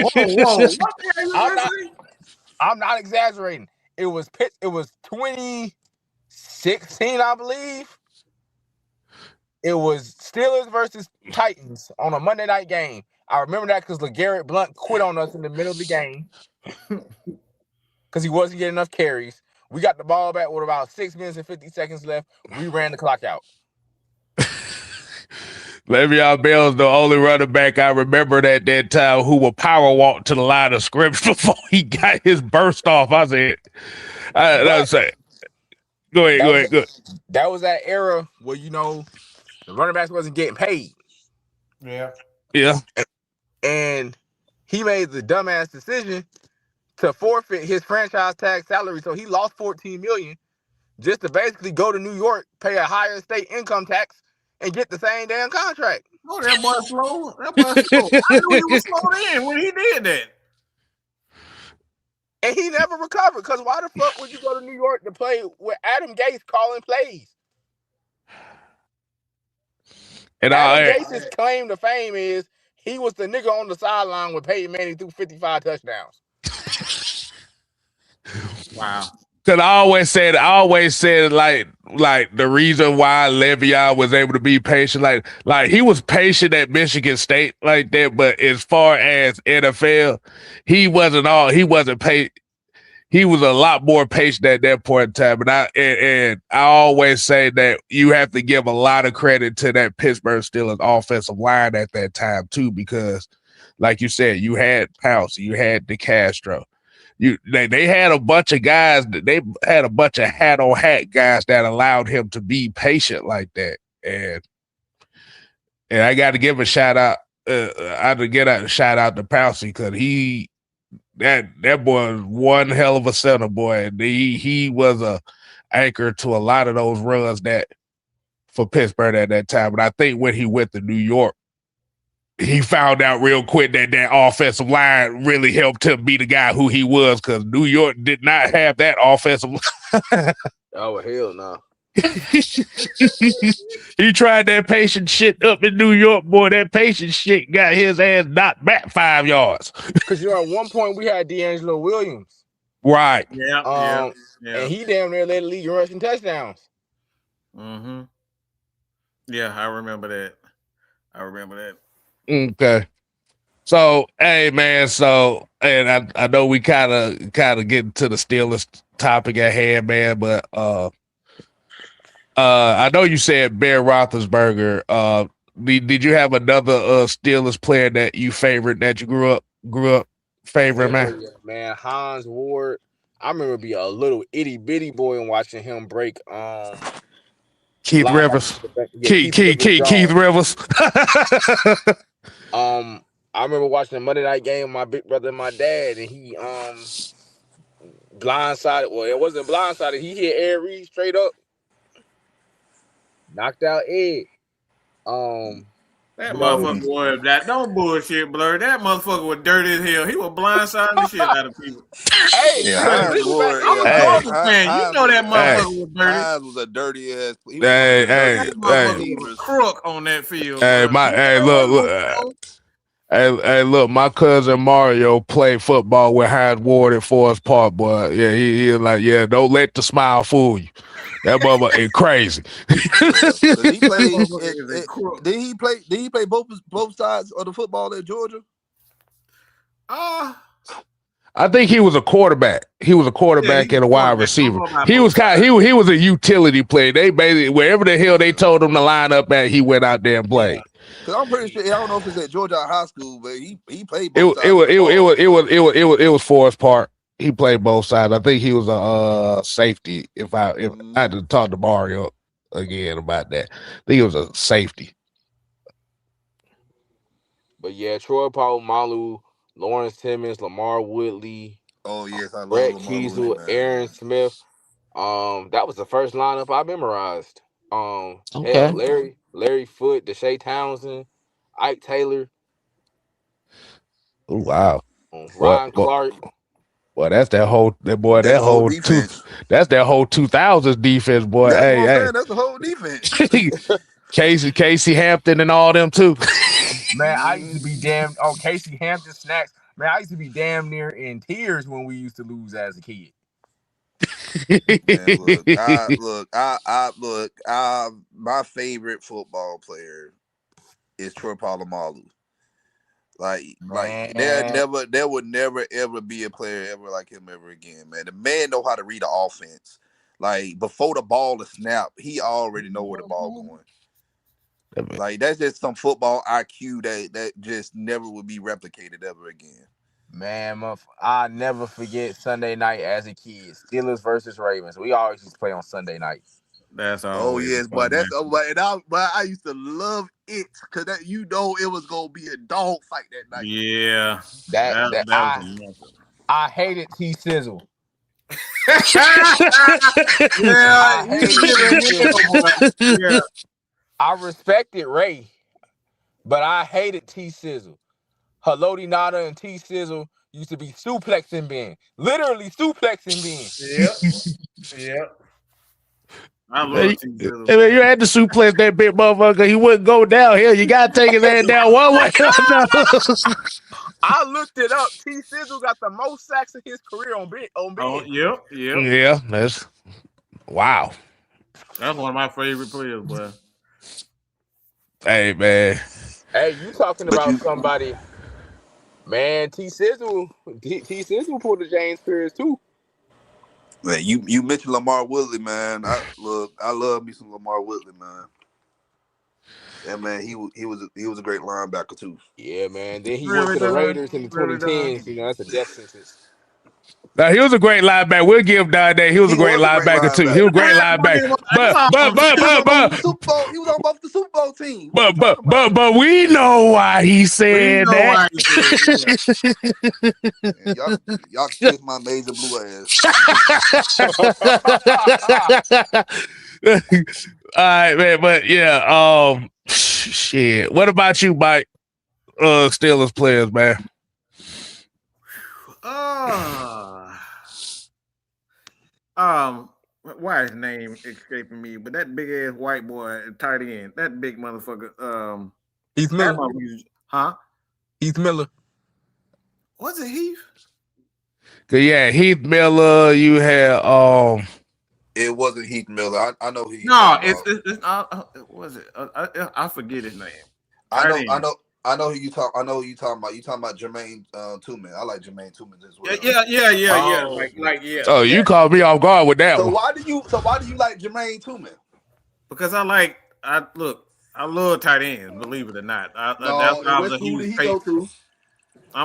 I'm not exaggerating. It was 2016, I believe. It was Steelers versus Titans on a Monday night game. I remember that because LeGarrette Blount quit on us in the middle of the game because he wasn't getting enough carries. We got the ball back with about 6 minutes and 50 seconds left. We ran the clock out. Le'Veon Bell's the only running back I remember at that time who will power walk to the line of scrimmage before he got his burst off. I said, go ahead. That was that era where, the running backs wasn't getting paid. Yeah. And he made the dumbass decision to forfeit his franchise tag salary. So he lost $14 million just to basically go to New York, pay a higher state income tax, and get the same damn contract. Oh, that boy slow. I knew he was slowed in when he did that. And he never recovered, because why the fuck would you go to New York to play with Adam Gase calling plays? And Adam Gase's claim to fame is he was the nigga on the sideline when Peyton Manning threw 55 touchdowns. Wow. Cause I always said like the reason why Le'Veon was able to be patient, like he was patient at Michigan State like that, but as far as NFL, he wasn't patient. He was a lot more patient at that point in time. And I always say that you have to give a lot of credit to that Pittsburgh Steelers offensive line at that time too, because like you said, you had Pouncey, you had DeCastro. They had a bunch of guys. They had a bunch of hat on hat guys that allowed him to be patient like that. And I got to give a shout out. I had to get a shout out to Pouncey because that boy was one hell of a center boy. And he was a anchor to a lot of those runs that for Pittsburgh at that time. And I think when he went to New York, he found out real quick that offensive line really helped him be the guy who he was, because New York did not have that offensive line. Oh, hell no. He tried that patient shit up in New York, boy. That patient shit got his ass knocked back 5 yards. Because, at one point we had D'Angelo Williams. Right. Yeah. And he damn near led the league in rushing touchdowns. Mm-hmm. Yeah, I remember that. Okay. So, hey man, and I know we kind of getting to the Steelers topic at hand, man, but I know you said Ben Roethlisberger. Did you have another Steelers player that you favored that you grew up favoring, man? Man, Hans Ward. I remember being a little itty bitty boy and watching him break Keith Rivers. Keith Rivers. I remember watching the Monday night game with my big brother and my dad, and he blindsided. Well, it wasn't blindsided. He hit Ed Reed straight up, knocked out Ed. That motherfucker was that. Don't bullshit, Blur. That motherfucker was dirty as hell. He was blindsiding the shit out of people. Hey, I'm a Georgia fan. You know that motherfucker was dirty. Hines was a dirty ass. That motherfucker was a crook on that field. Look, my cousin Mario played football with Hines Ward at Forest Park, boy. Yeah, he was like, yeah, don't let the smile fool you. That motherfucker is crazy. Did he play both sides of the football at Georgia? I think he was a quarterback. He was a quarterback and a wide receiver. He was a utility player. They basically wherever the hell they told him to line up at, he went out there and played. Because I'm pretty sure, I don't know if it's at Georgia High School, but he played both sides. It was Forest Park. He played both sides. I think he was a safety. If I had to talk to Mario again about that, I think he was a safety. But yeah, Troy Polamalu, Lawrence Timmons, LaMar Woodley. Oh yes, I love Brett LaMar Kiesel, Woodley, Aaron Smith. That was the first lineup I memorized. Okay. Hell, Larry Foote, Deshae Townsend, Ike Taylor. Oh wow. Ryan Clark. Well, that's that whole defense. That's that whole 2000s defense, boy. That's the whole defense. Casey Hampton and all them too. Man, I used to be Casey Hampton snacks. Man, I used to be damn near in tears when we used to lose as a kid. Man, my favorite football player is Troy Polamalu. There would never ever be a player ever like him ever again, man. The man know how to read the offense. Like before the ball is snapped, he already know where the ball going. Like that's just some football IQ that just never would be replicated ever again. Man, I never forget Sunday night as a kid. Steelers versus Ravens. We always used to play on Sunday nights. That's all. Oh yes, but I used to love it because it was gonna be a dog fight that night. Yeah, I hated T Sizzle. Yeah, I respected Ray, but I hated T Sizzle. Haloti Nada and T Sizzle used to be suplexing Ben, literally suplexing Ben. Yep. I love T Sizzle. Hey, man, you had to suplex that big motherfucker. He wouldn't go down here. You gotta take his head down one way or another. I looked it up. T. Sizzle got the most sacks in his career on Ben. Oh, yep. Yeah, that's wow. That's one of my favorite players, boy. Hey, man. Hey, you talking about somebody? Man, T. Sizzle pulled the James Pierce too. Man, you mentioned Lamar Woodley, man. I love me some Lamar Woodley, man. Yeah, man, he was a great linebacker too. Yeah, man. Then he went to the Raiders in the 2010s. You know, that's a death sentence. Now, he was a great linebacker. We'll give Don that. He was a great linebacker too. He was a great linebacker. But he was on both the Super Bowl team. But we know why he said that. Y'all kiss my major blue ass. All right, man. But yeah, shit. What about you, Mike? Steelers players, man. Why his name escaping me? But that big ass white boy, tight end, that big motherfucker. Heath Miller, huh? Heath Miller. Was it Heath? Yeah, Heath Miller. You had It wasn't Heath Miller. I know he. No, it's was it? I forget his name. I know who you talking about. You talking about Jermaine Tooman. I like Jermaine Tooman as well. Yeah. Like yeah. Oh, you caught me off guard with that one. Why do you like Jermaine Tooman? Because I love tight ends. Believe it or not, I'm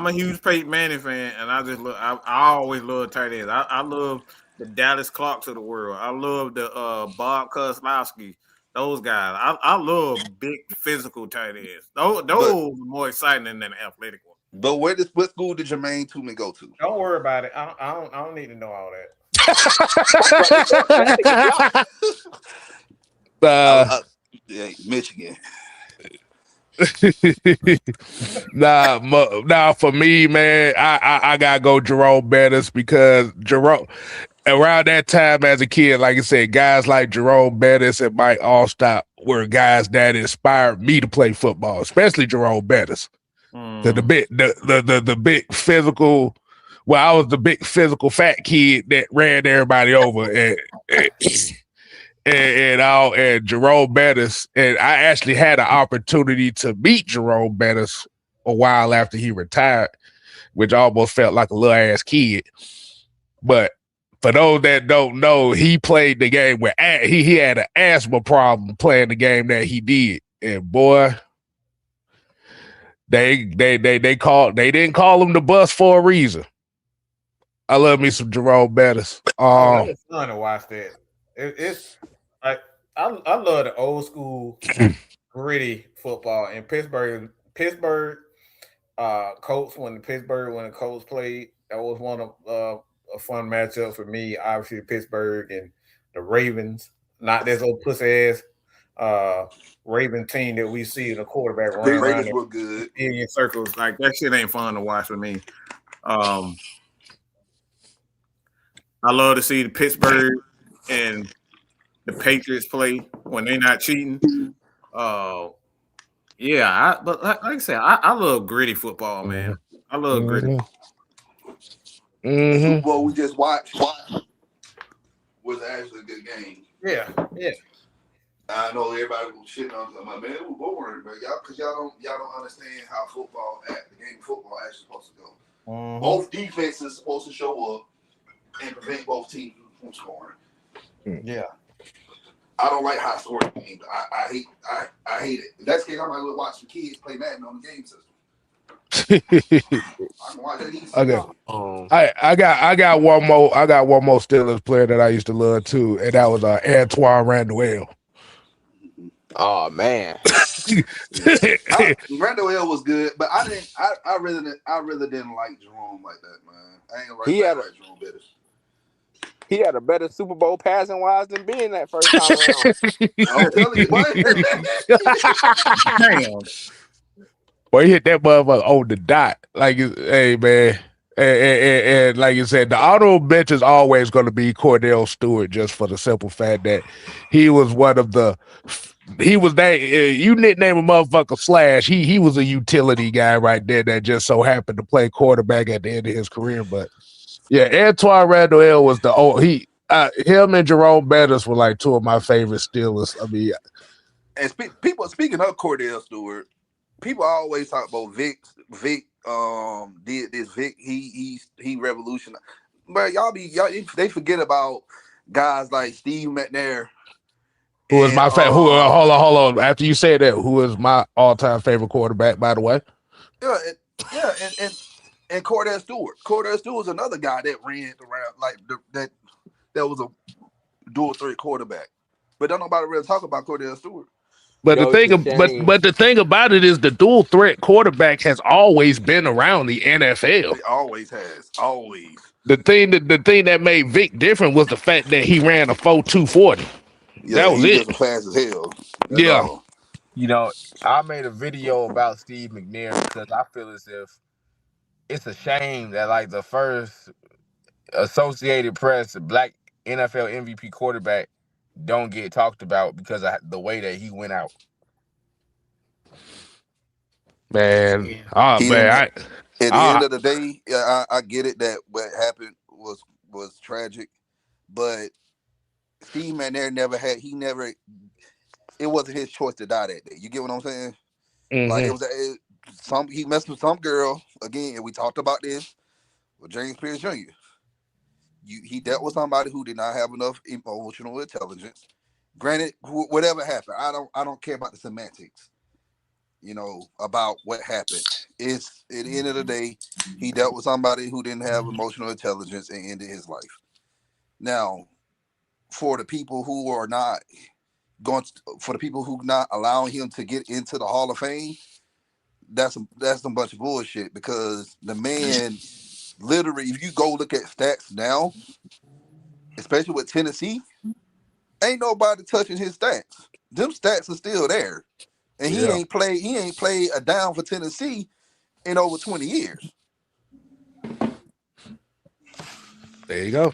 a huge Peyton Manning fan, and I always love tight ends. I love the Dallas Clarks of the world. I love the Bob Kozlowski. Those guys. I love big physical tight ends. Those are more exciting than the athletic one. But what school did Jermaine Tooman go to? Don't worry about it. I don't need to know all that. Michigan. Nah, for me, man, I gotta go Jerome Bettis because Jerome. Around that time as a kid, like I said, guys like Jerome Bettis and Mike Allstott were guys that inspired me to play football, especially Jerome Bettis. The big physical. Well, I was the big physical fat kid that ran everybody over, and Jerome Bettis. And I actually had an opportunity to meet Jerome Bettis a while after he retired, which almost felt like a little ass kid, but. For those that don't know, he played the game where he had an asthma problem playing the game that he did, and boy, they didn't call him the bus for a reason. I love me some Jerome Bettis. It's fun to watch that. It's like I love the old school gritty football in Pittsburgh. Colts when the Colts played, that was one of a fun matchup for me. Obviously, Pittsburgh and the Ravens. Not this old pussy ass Raven team that we see in the quarterback running around were good in circles. Like that shit ain't fun to watch for me. I love to see the Pittsburgh and the Patriots play when they're not cheating. But like I said, I love gritty football, man. I love gritty. The Super Bowl we just watched was actually a good game. Yeah. I know everybody was shitting on them. Man, it was boring, but y'all don't understand how the game of football actually supposed to go. Mm-hmm. Both defenses supposed to show up and prevent both teams from scoring. Yeah. I don't like high scoring games. I hate it. If that's the case, I might well watch the kids play Madden on the game system. I got one more Steelers player that I used to love too, and that was Antoine Randall. Oh man, Randall was good, but I really didn't like Jerome like that, man. I ain't like Jerome Bettis. He had a better Super Bowl passing wise than being that first time around. I'm telling you, damn. Boy, he hit that motherfucker on the dot. Like, hey, man. And like you said, the honorable bench is always going to be Cordell Stewart, just for the simple fact that he was one of the he was that you nickname a motherfucker Slash. He was a utility guy right there that just so happened to play quarterback at the end of his career. But yeah, Antoine Randall was him and Jerome Bettis were like two of my favorite Steelers. I mean, and speaking of Cordell Stewart, people always talk about Vic. Vic did this. Vic he revolutionized. But they forget about guys like Steve McNair. Who is my favorite? Hold on. After you say that, who is my all-time favorite quarterback? By the way, and Cordell Stewart. Cordell Stewart was another guy that ran around like that was a dual threat quarterback. But don't nobody really talk about Cordell Stewart. But the thing about it is the dual threat quarterback has always been around the NFL. It always has. Always. The thing that made Vic different was the fact that he ran a 4.2 40. Yeah, that was it. Just fast as hell. That's yeah. All. I made a video about Steve McNair because I feel as if it's a shame that like the first Associated Press Black NFL MVP quarterback don't get talked about because of the way that he went out. Man, at the end of the day, I get it that what happened was tragic, but Steve McNair it wasn't his choice to die that day. You get what I'm saying? Mm-hmm. Like he messed with some girl again, and we talked about this with James Pierce Jr. He dealt with somebody who did not have enough emotional intelligence. Granted, whatever happened, I don't care about the semantics. About what happened. It's at the end of the day, he dealt with somebody who didn't have emotional intelligence and ended his life. Now, for the people who are not allowing him to get into the Hall of Fame, that's a bunch of bullshit because the man literally, if you go look at stats now, especially with Tennessee, ain't nobody touching his stats. Them stats are still there. And he ain't played a down for Tennessee in over 20 years. There you go.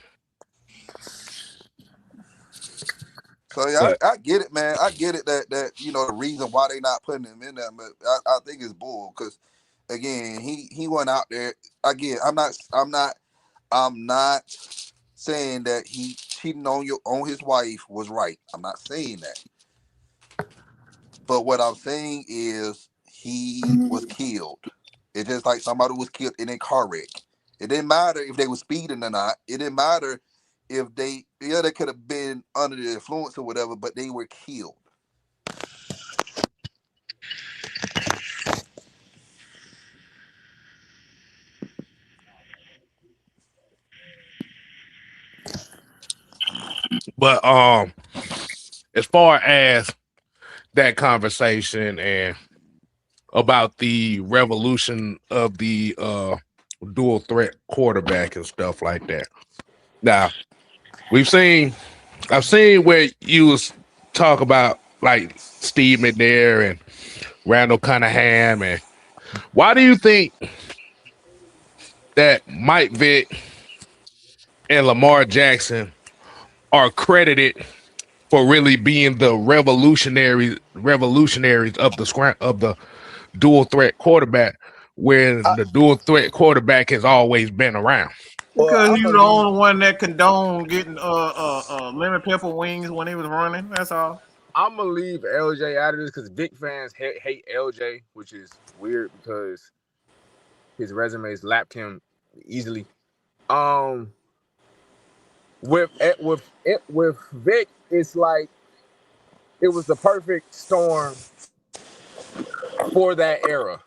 So yeah, I get it, man. I get it that the reason why they not putting him in there, but I think it's bull because again he went out there again. I'm not saying that he cheating on his wife was right. I'm not saying that. But what I'm saying is he was killed. It's just like somebody was killed in a car wreck. It didn't matter if they were speeding or not. It didn't matter if they could have been under the influence or whatever, but they were killed. But as far as that conversation and about the revolution of the dual threat quarterback and stuff like that. Now, I've seen where you was talk about like Steve McNair and Randall Cunningham, and why do you think that Mike Vick and Lamar Jackson are credited for really being the revolutionaries of the dual threat quarterback, where the dual threat quarterback has always been around? Because you're the only one that condoned getting lemon pepper wings when he was running. That's all. I'm gonna leave LJ out of this because Vic fans hate LJ, which is weird because his resume lapped him easily. With Vic, it's like it was the perfect storm for that era.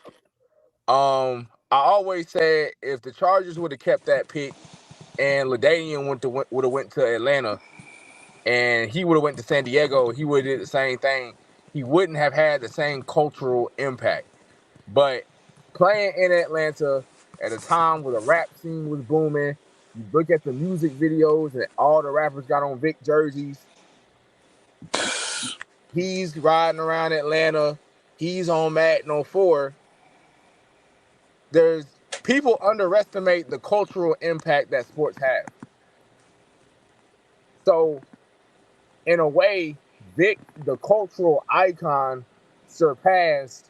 I always said if the Chargers would have kept that pick and LaDainian would have went to Atlanta and he would have went to San Diego, he would have did the same thing. He wouldn't have had the same cultural impact. But playing in Atlanta at a time where the rap scene was booming, you look at the music videos and all the rappers got on Vic jerseys. He's riding around Atlanta. He's on Madden 04. There's people underestimate the cultural impact that sports have. So, in a way, Vic, the cultural icon, surpassed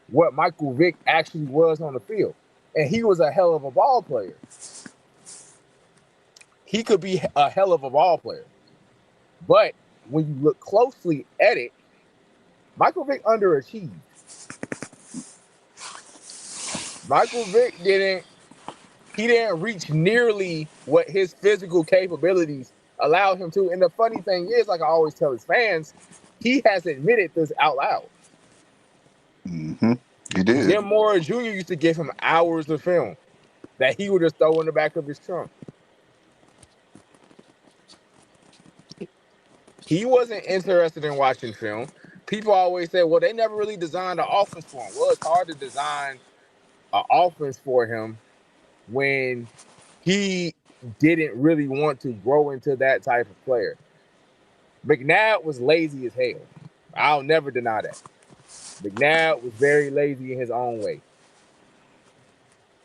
what Michael Vick actually was on the field. And he was a hell of a ball player. He could be a hell of a ball player. But when you look closely at it, Michael Vick underachieved. Michael Vick didn't reach nearly what his physical capabilities allowed him to. And the funny thing is, like I always tell his fans, he has admitted this out loud. Mm-hmm. He did. Jim Mora Jr. used to give him hours of film that he would just throw in the back of his trunk. He wasn't interested in watching film. People always say, well, they never really designed an offense for him. Well, it's hard to design an offense for him when he didn't really want to grow into that type of player. McNabb was lazy as hell. I'll never deny that. McNabb was very lazy in his own way.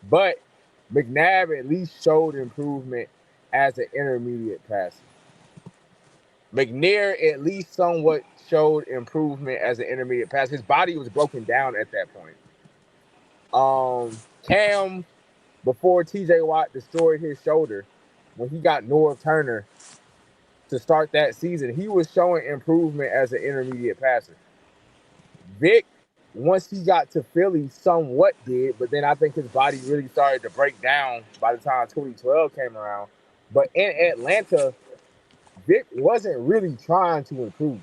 But McNabb at least showed improvement as an intermediate passer. McNair at least somewhat showed improvement as an intermediate passer. His body was broken down at that point. Cam, before TJ Watt destroyed his shoulder, when he got Norv Turner to start that season, he was showing improvement as an intermediate passer. Vic, once he got to Philly, somewhat did, but then I think his body really started to break down by the time 2012 came around. But in Atlanta, Vic wasn't really trying to improve.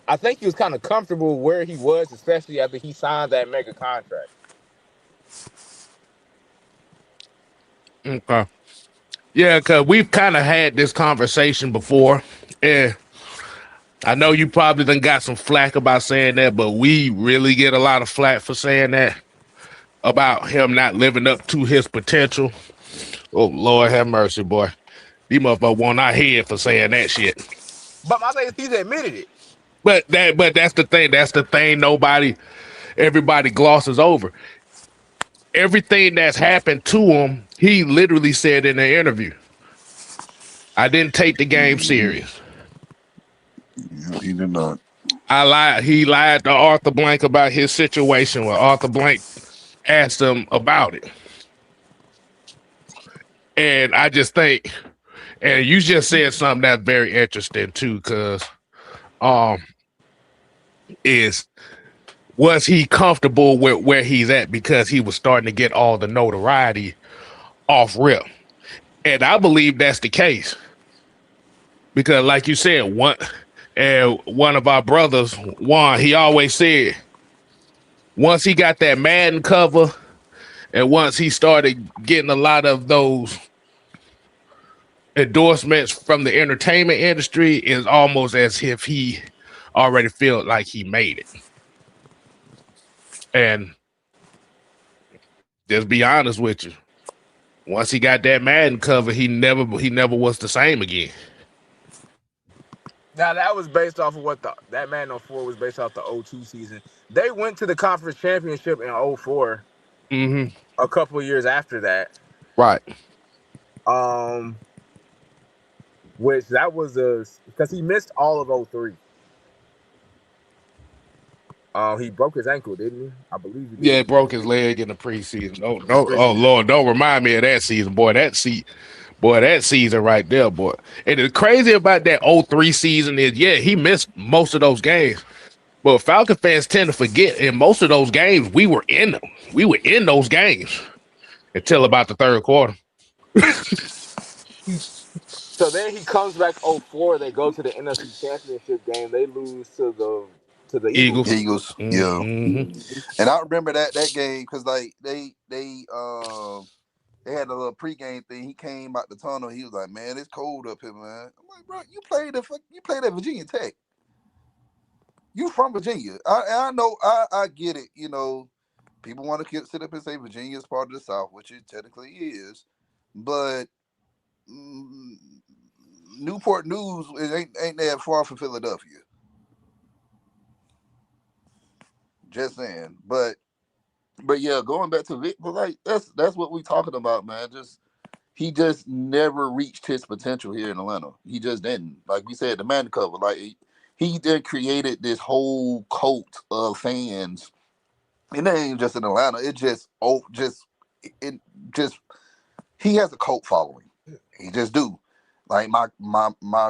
I think he was kind of comfortable where he was, especially after he signed that mega contract. Okay. Yeah, because we've kind of had this conversation before. And I know you probably done got some flack about saying that, but we really get a lot of flack for saying that about him not living up to his potential. Oh, Lord have mercy, boy. These motherfuckers want our head for saying that shit. But my thing is, he's admitted it. But that's the thing. That's the thing everybody glosses over. Everything that's happened to him, he literally said in the interview, I didn't take the game serious. Yeah, he did not. I lied. He lied to Arthur Blank about his situation when Arthur Blank asked him about it. And I just think, and you just said something that's very interesting too, because was he comfortable with where he's at because he was starting to get all the notoriety off rip? And I believe that's the case. Because like you said, one of our brothers, Juan, he always said, once he got that Madden cover and once he started getting a lot of those endorsements from the entertainment industry, is almost as if he already felt like he made it. And just be honest with you, once he got that Madden cover, he never was the same again. Now that was based off of what that Madden 04 was based off the 02 season. They went to the conference championship in 04. Mm-hmm. A couple of years after that. Right. Which that was because he missed all of 03. He broke his ankle, didn't he? I believe he did. Yeah, broke his leg in the preseason. Oh Lord, don't remind me of that season, boy. That season right there, boy. And the crazy about that 03 season is, yeah, he missed most of those games. But Falcon fans tend to forget, in most of those games, we were in them. We were in those games until about the third quarter. So then he comes back 04. They go to the NFC Championship game. They lose to the Eagles. Yeah. Mm-hmm. And I remember that game because like they had a little pregame thing. He came out the tunnel. He was like, "Man, it's cold up here, man." I'm like, "Bro, you played at Virginia Tech. You from Virginia? I know. I get it. You know, people want to sit up and say Virginia is part of the South, which it technically is, but Newport News ain't that far from Philadelphia. Just saying, but yeah, going back to Vic, but like that's what we talking about, man. Just he just never reached his potential here in Atlanta. He just didn't. Like we said, the man cover. Like he then created this whole cult of fans. And it ain't just in Atlanta. It just he has a cult following. He just do. Like my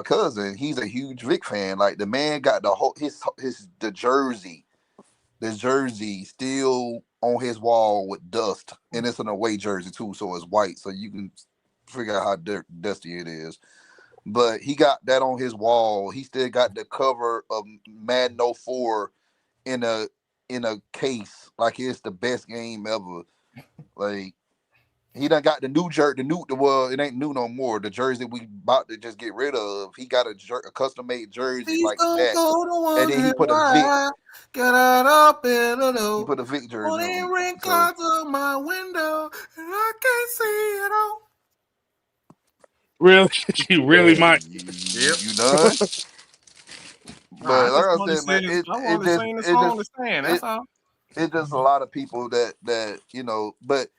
cousin, he's a huge Vic fan. Like the man got the whole the jersey still on his wall with dust, and it's an away jersey too, so it's white, so you can figure out how dusty it is. But he got that on his wall. He still got the cover of Madden 04 in a case, like it's the best game ever. Like he done got the new jersey, well, it ain't new no more. The jersey we about to just get rid of. He got a custom made jersey like that, and then he put a Vic. Get out up in the He put a Vic jersey on. Ring clouds on my window, and I can't see it all. Really? You really might. You done? But like I said, man, it's just a lot of people that you know, but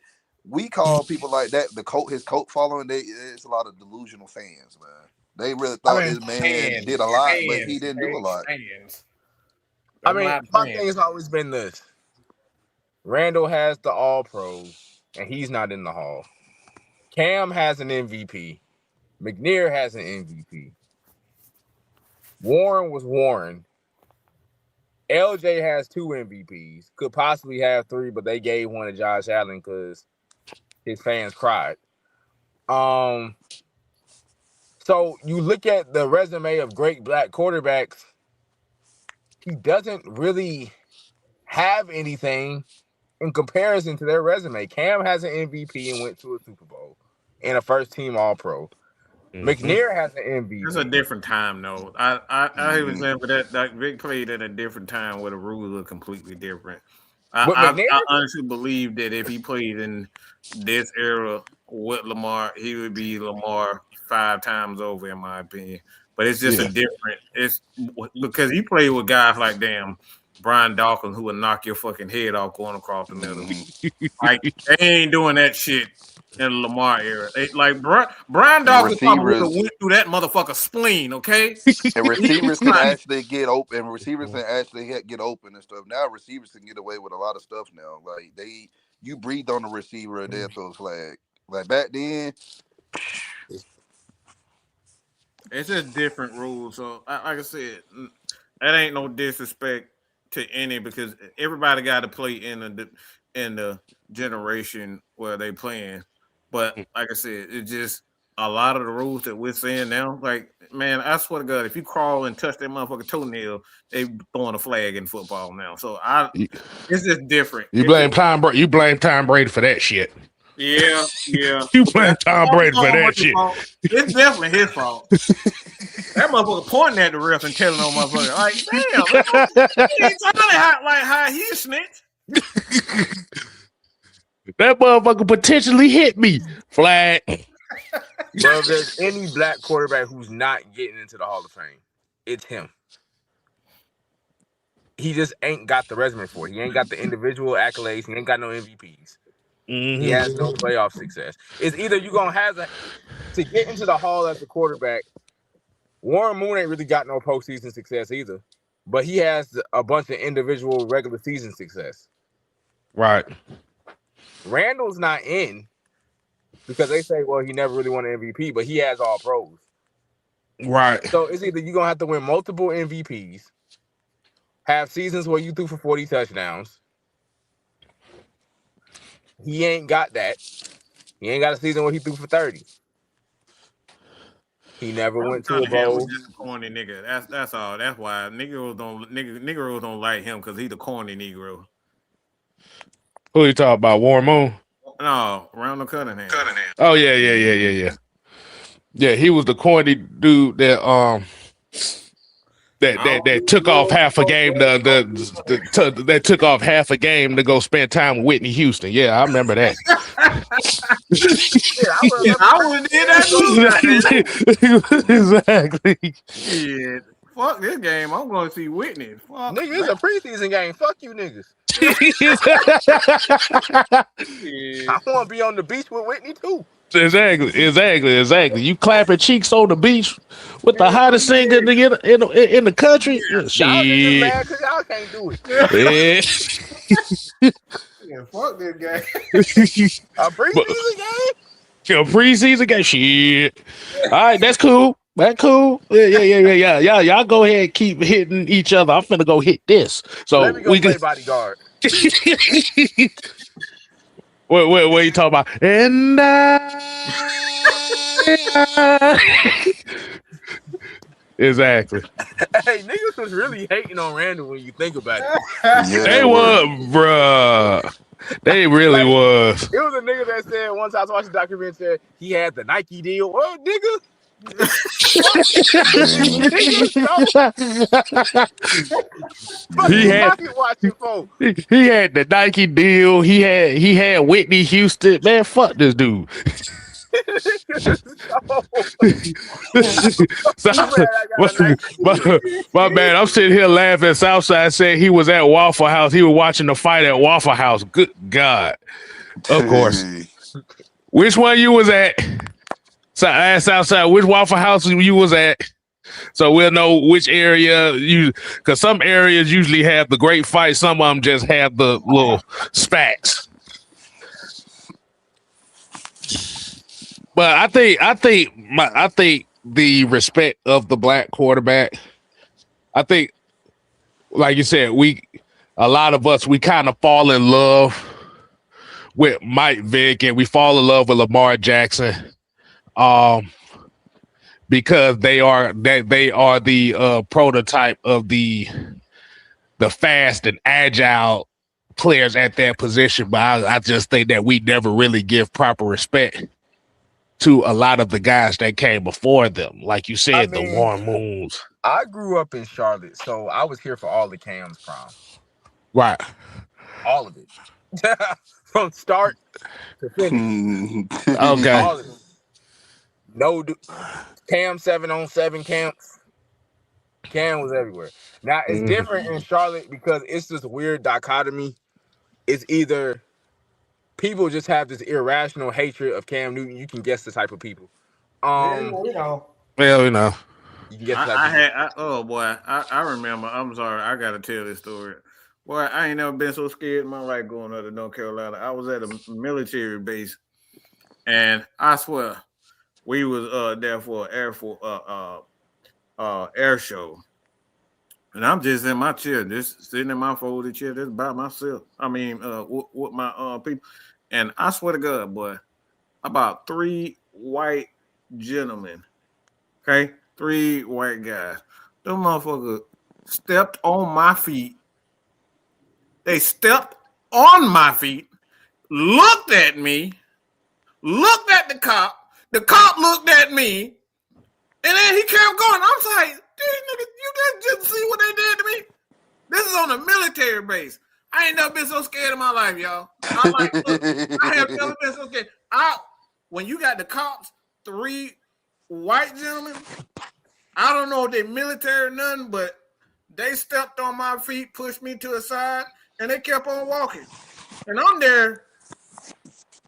we call people like that his cult following. It's a lot of delusional fans, man. They really thought this man did a lot, but he didn't do a lot. I mean, my thing has always been this: Randall has the All Pros, and he's not in the Hall. Cam has an MVP. McNair has an MVP. Warren was Warren. LJ has 2 MVPs. Could possibly have 3, but they gave one to Josh Allen because his fans cried. So you look at the resume of great black quarterbacks, he doesn't really have anything in comparison to their resume. Cam has an MVP and went to a Super Bowl and a first-team All-Pro. McNair has an MVP. It's a different time, though. I even saying for that Vic played at a different time where the rules are completely different. I honestly believe that if he played in this era with Lamar, he would be Lamar 5 times over, in my opinion. But it's just a different. It's because he played with guys like Brian Dawkins, who would knock your fucking head off going across the middle. Like they ain't doing that shit in the Lamar era. Brian Dawkins probably went through that motherfucker spleen, okay? And receivers can actually get open. Receivers can actually get open and stuff. Now receivers can get away with a lot of stuff now. Like you breathe on the receiver and they'll throw a flag. Like back then, it's just different rules. So like I said, that ain't no disrespect to any because everybody got to play in the generation where they playing. But like I said, it's just a lot of the rules that we're seeing now. Like, man, I swear to God, if you crawl and touch that motherfucking toenail, they throwing a flag in football now. So it's just different. You blame Tom Brady. You blame Tom Brady for that shit. Yeah. You blame Tom Brady for that shit. It's definitely his fault. That motherfucker pointing at the ref and telling on motherfucker, like, damn, he ain't telling how he a snitch. That motherfucker potentially hit me. Flag. Well, if there's any black quarterback who's not getting into the Hall of Fame, it's him. He just ain't got the resume for it. He ain't got the individual accolades. He ain't got no MVPs. He has no playoff success. It's either you're going to have to get into the Hall as a quarterback. Warren Moon ain't really got no postseason success either, but he has a bunch of individual regular season success. Right. Randall's not in because they say, well, he never really won an MVP, but he has all pros. Right. So it's either you're going to have to win multiple MVPs, have seasons where you threw for 40 touchdowns. He ain't got that. He ain't got a season where he threw for 30. He never went to a bowl. Just a corny nigga. That's all. That's why Negroes don't like him because he's a corny Negro. Who you talking about? Warren Moon? No, Randall Cunningham. Oh yeah. Yeah, he was the corny dude that took off half a game. That took off half a game to go spend time with Whitney Houston. Yeah, I remember that. I would did that too. Exactly. Shit. Fuck this game. I'm going to see Whitney. Fuck. Nigga, it's a preseason game. Fuck you niggas. I want to be on the beach with Whitney too. Exactly. You clapping cheeks on the beach with the hottest singer in the country. Y'all just Shit. mad because y'all can't do it. Yeah, fuck this guy. A preseason game? A preseason game. Shit. All right, that's cool. That's cool. Yeah. Y'all go ahead and keep hitting each other. I'm finna go hit this. So Let me go play bodyguard. What you talking about? And exactly. Hey, niggas was really hating on Randall when you think about it. Yeah, They were, bruh. They really was. It was a nigga that said one time I was watching the documentary said he had the Nike deal. Well, nigga. he had watching folks. he had the Nike deal. He had Whitney Houston. Man, fuck this dude. My man, I'm sitting here laughing. Southside said he was at Waffle House. He was watching the fight at Waffle House. Good God. Of course. Which one you was at? So I asked Southside, which Waffle House you was at? So we'll know which area because some areas usually have the great fight. Some of them just have the little spats. But I think the respect of the black quarterback. I think, like you said, a lot of us kind of fall in love with Mike Vick and we fall in love with Lamar Jackson, because they are the prototype of the fast and agile players at that position. But I just think that we never really give proper respect to a lot of the guys that came before them. Like you said, the Warren Moons. I grew up in Charlotte, so I was here for all the Cam's prime. Right. All of it. From start to finish. Okay. All of it. No Cam 7-on-7 camps. Cam was everywhere. Now, it's different in Charlotte because it's this weird dichotomy. It's either people just have this irrational hatred of Cam Newton. You can guess the type of people. We know. Well, we know. You can guess I remember. I'm sorry. I got to tell this story. Boy, I ain't never been so scared in my life going up to North Carolina. I was at a military base, and I swear, we was there for an air show. And I'm just in my chair, just sitting in my folded chair, just by myself. I mean, with my people. And I swear to God, boy, about 3 white gentlemen, okay? 3 white guys. Them motherfuckers stepped on my feet. They stepped on my feet, looked at me, looked at the cop. The cop looked at me, and then he kept going. I was like, these niggas, you just see what they did to me? This is on a military base. I ain't never been so scared in my life, y'all. I'm like, look, I have never been so scared. When you got the cops, 3 white gentlemen, I don't know if they military or nothing, but they stepped on my feet, pushed me to the side, and they kept on walking. And I'm there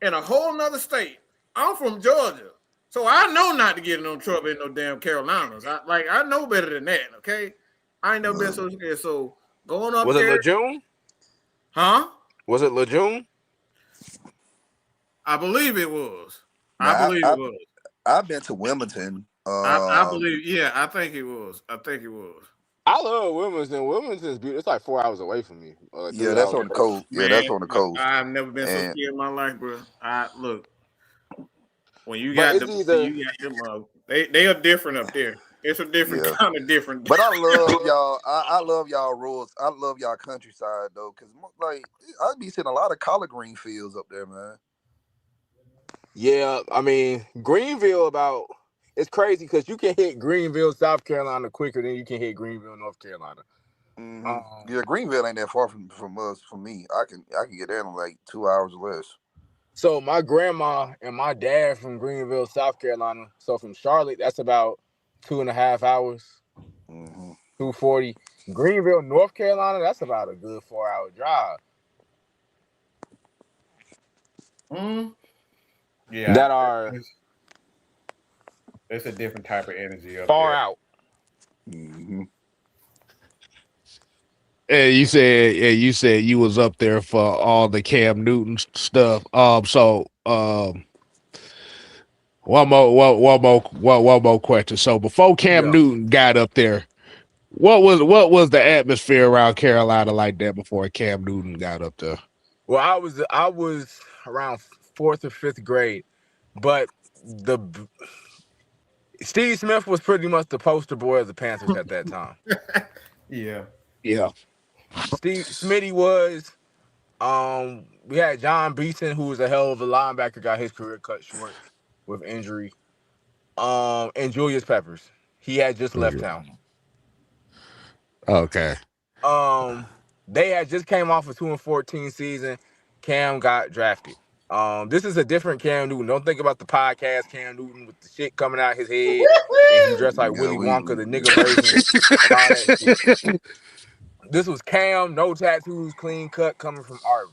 in a whole nother state. I'm from Georgia. So I know not to get in no trouble in no damn Carolinas. I know better than that, okay? I ain't never been so scared. So going up there. Was it Lejeune? Huh? Was it Lejeune? I believe it was. Nah, it was. I've been to Wilmington. I believe, yeah, I think it was. I love Wilmington. Wilmington's beautiful. It's like 4 hours away from me. Yeah, that's on the coast. Man, that's on the coast. I've never been so scared in my life, bro. Look, when you got them, they are different up there. It's a different kind of different. But I love y'all. I love y'all rules. I love y'all countryside though, because like I'd be seeing a lot of collard green fields up there, man. Yeah, I mean Greenville it's crazy because you can hit Greenville, South Carolina quicker than you can hit Greenville, North Carolina. Mm-hmm. Yeah, Greenville ain't that far from us. From me, I can get there in like 2 hours or less. So my grandma and my dad from Greenville, South Carolina. So from Charlotte, that's about 2.5 hours. 240. Greenville, North Carolina, that's about a good 4-hour drive. Yeah, that are it's a different type of energy up far there. out. Mm-hmm. And you said you was up there for all the Cam Newton stuff. One more question. So before Cam Yeah. Newton got up there, what was the atmosphere around Carolina like that before Cam Newton got up there? Well, I was around 4th or 5th grade, but the Steve Smith was pretty much the poster boy of the Panthers at that time. Yeah. Yeah. Smitty was. We had John Beeson, who was a hell of a linebacker, got his career cut short with injury. And Julius Peppers, he had just left town. Okay. They had just came off a 2-14 season. Cam got drafted. This is a different Cam Newton. Don't think about the podcast Cam Newton with the shit coming out his head and he dressed like Willy Wonka, the nigga version, and all that shit. This was Cam, no tattoos, clean cut, coming from Auburn.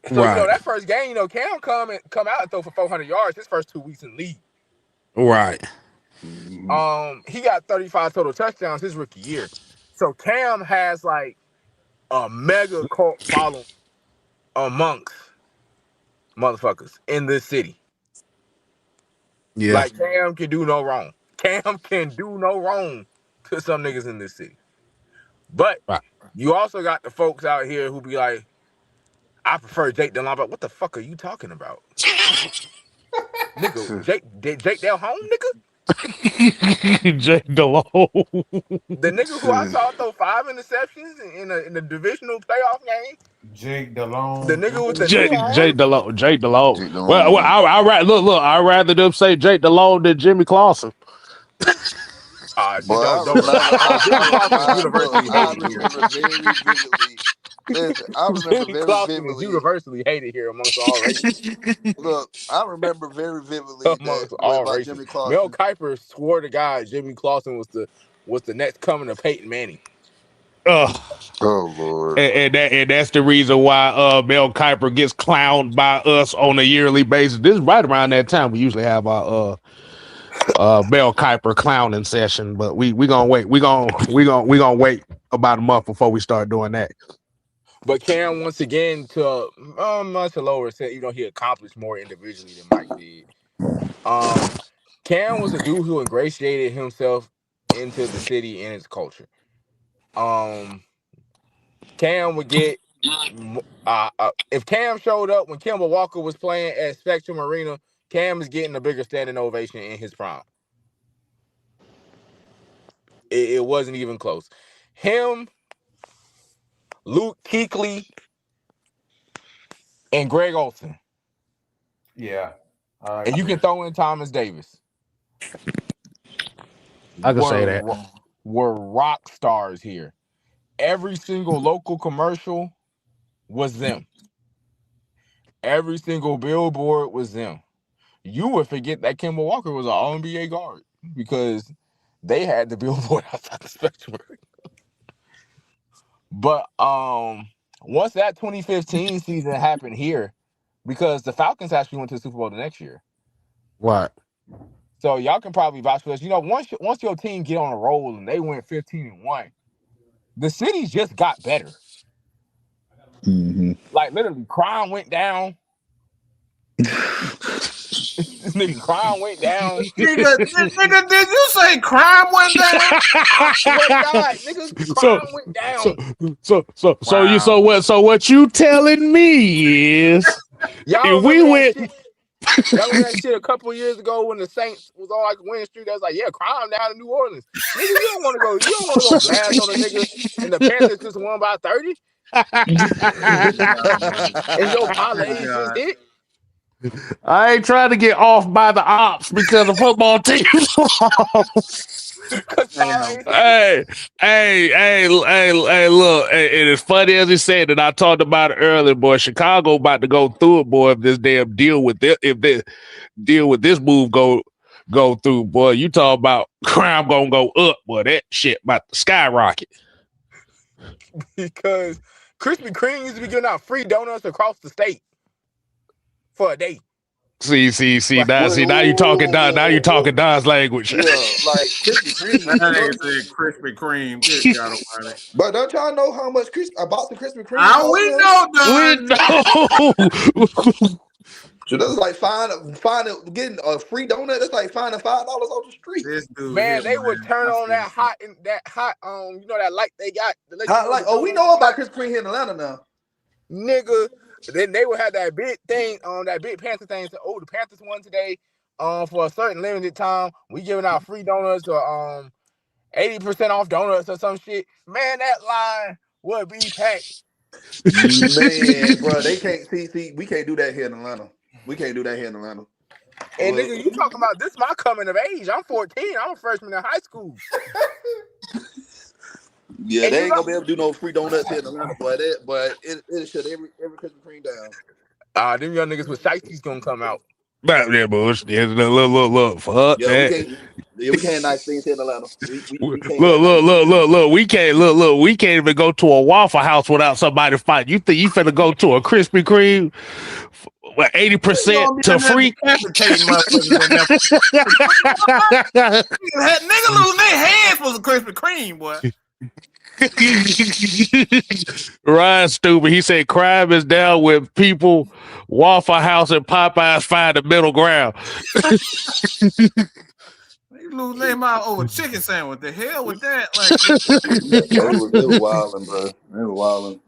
So Right. that first game, Cam come out and throw for 400 yards his first 2 weeks in the league. Right. He got 35 total touchdowns his rookie year. So Cam has like a mega cult following amongst motherfuckers in this city. Yeah. Like Cam can do no wrong. Cam can do no wrong to some niggas in this city. But you also got the folks out here who be like, I prefer Jake Delhomme. But what the fuck are you talking about? Nigga, Jake Delhomme, nigga? Jake Delhomme. The nigga who I saw throw 5 interceptions in a divisional playoff game. Jake Delhomme. The nigga with the Jake Delhomme. Jake Delhomme. Well, I'd rather them say Jake Delhomme than Jimmy Clausen. I remember very vividly. Listen, I remember very vividly. Universally hated here amongst all races. Look, I remember very vividly amongst all races. Jimmy Clausen. Mel Kiper swore to God Jimmy Clausen was the next coming of Peyton Manning. Oh Lord! And that's the reason why Mel Kiper gets clowned by us on a yearly basis. This is right around that time we usually have our Mel Kiper clowning session, but we gonna wait. We gonna wait about a month before we start doing that. But Cam, once again, to a much lower extent, he accomplished more individually than Mike did. Cam was a dude who ingratiated himself into the city and its culture. Cam would get if Cam showed up when Kemba Walker was playing at Spectrum Arena, Cam is getting a bigger standing ovation in his prime. It wasn't even close. Him, Luke Kuechly, and Greg Olsen. Yeah. And you can throw in Thomas Davis. I can say that. Were rock stars here. Every single local commercial was them. Every single billboard was them. You would forget that Kemba Walker was an All-NBA guard because they had the billboard outside the Spectrum. But once that 2015 season happened here, because the Falcons actually went to the Super Bowl the next year. What? So y'all can probably vouch for this. Once your team get on a roll and they went 15-1, the city just got better. Mm-hmm. Like literally, crime went down. Nigga, crime went down. Nigga, did you say crime went down? I swear to God, nigga, crime went down. So what you telling me is y'all went that shit a couple of years ago when the Saints was on like a winning streak. I was like, yeah, crime down in New Orleans. Nigga, you don't want to go blast on a nigga and the Panthers just won by 30. And your parlay just hit. I ain't trying to get off by the ops because the football team lost. Hey, look, it is funny as he said, and I talked about it earlier, boy. Chicago about to go through it, boy, if this damn deal with this, if this deal with this move go through, boy. You talk about crime gonna go up, boy. That shit about to skyrocket. Because Krispy Kreme used to be giving out free donuts across the state. for a day. See. Now you talking Don. Now you talking Don's language. Yeah, like Krispy Kreme. That ain't said Krispy Kreme. Good God Almighty. But don't y'all know how much a box of Krispy Kreme? We know, Don. So that's like getting a free donut. That's like finding $5 off the street. This dude, man, they would turn on that hot, you know that light they got. Hot light. Oh, we know about Krispy Kreme here in Atlanta now, nigga. Then they would have that big thing, that big Panther thing. So, the Panthers won today, for a certain limited time. We giving out free donuts or 80% off donuts or some shit. Man, that line would be packed. man, bro. They can't see. We can't do that here in Atlanta. And nigga, you talking about this? My coming of age. I'm 14. I'm a freshman in high school. Yeah, they ain't gonna be able to do no free donuts here in Atlanta, but it shut every Krispy Kreme down. Them young niggas with shiesties gonna come out. Yeah, bullshit. Look. Fuck that. We can't nice things here in Atlanta. We can't Look. We can't even go to a Waffle House without somebody fighting. You think you finna go to a Krispy Kreme? 80% to free. Nigga losing their hands for the Krispy Kreme, boy. Ryan stupid. He said crime is down with people. Waffle House and Popeyes find the middle ground. They lose their mouth over chicken sandwich. The hell with that? Like they were wilding, bro. They were wilding.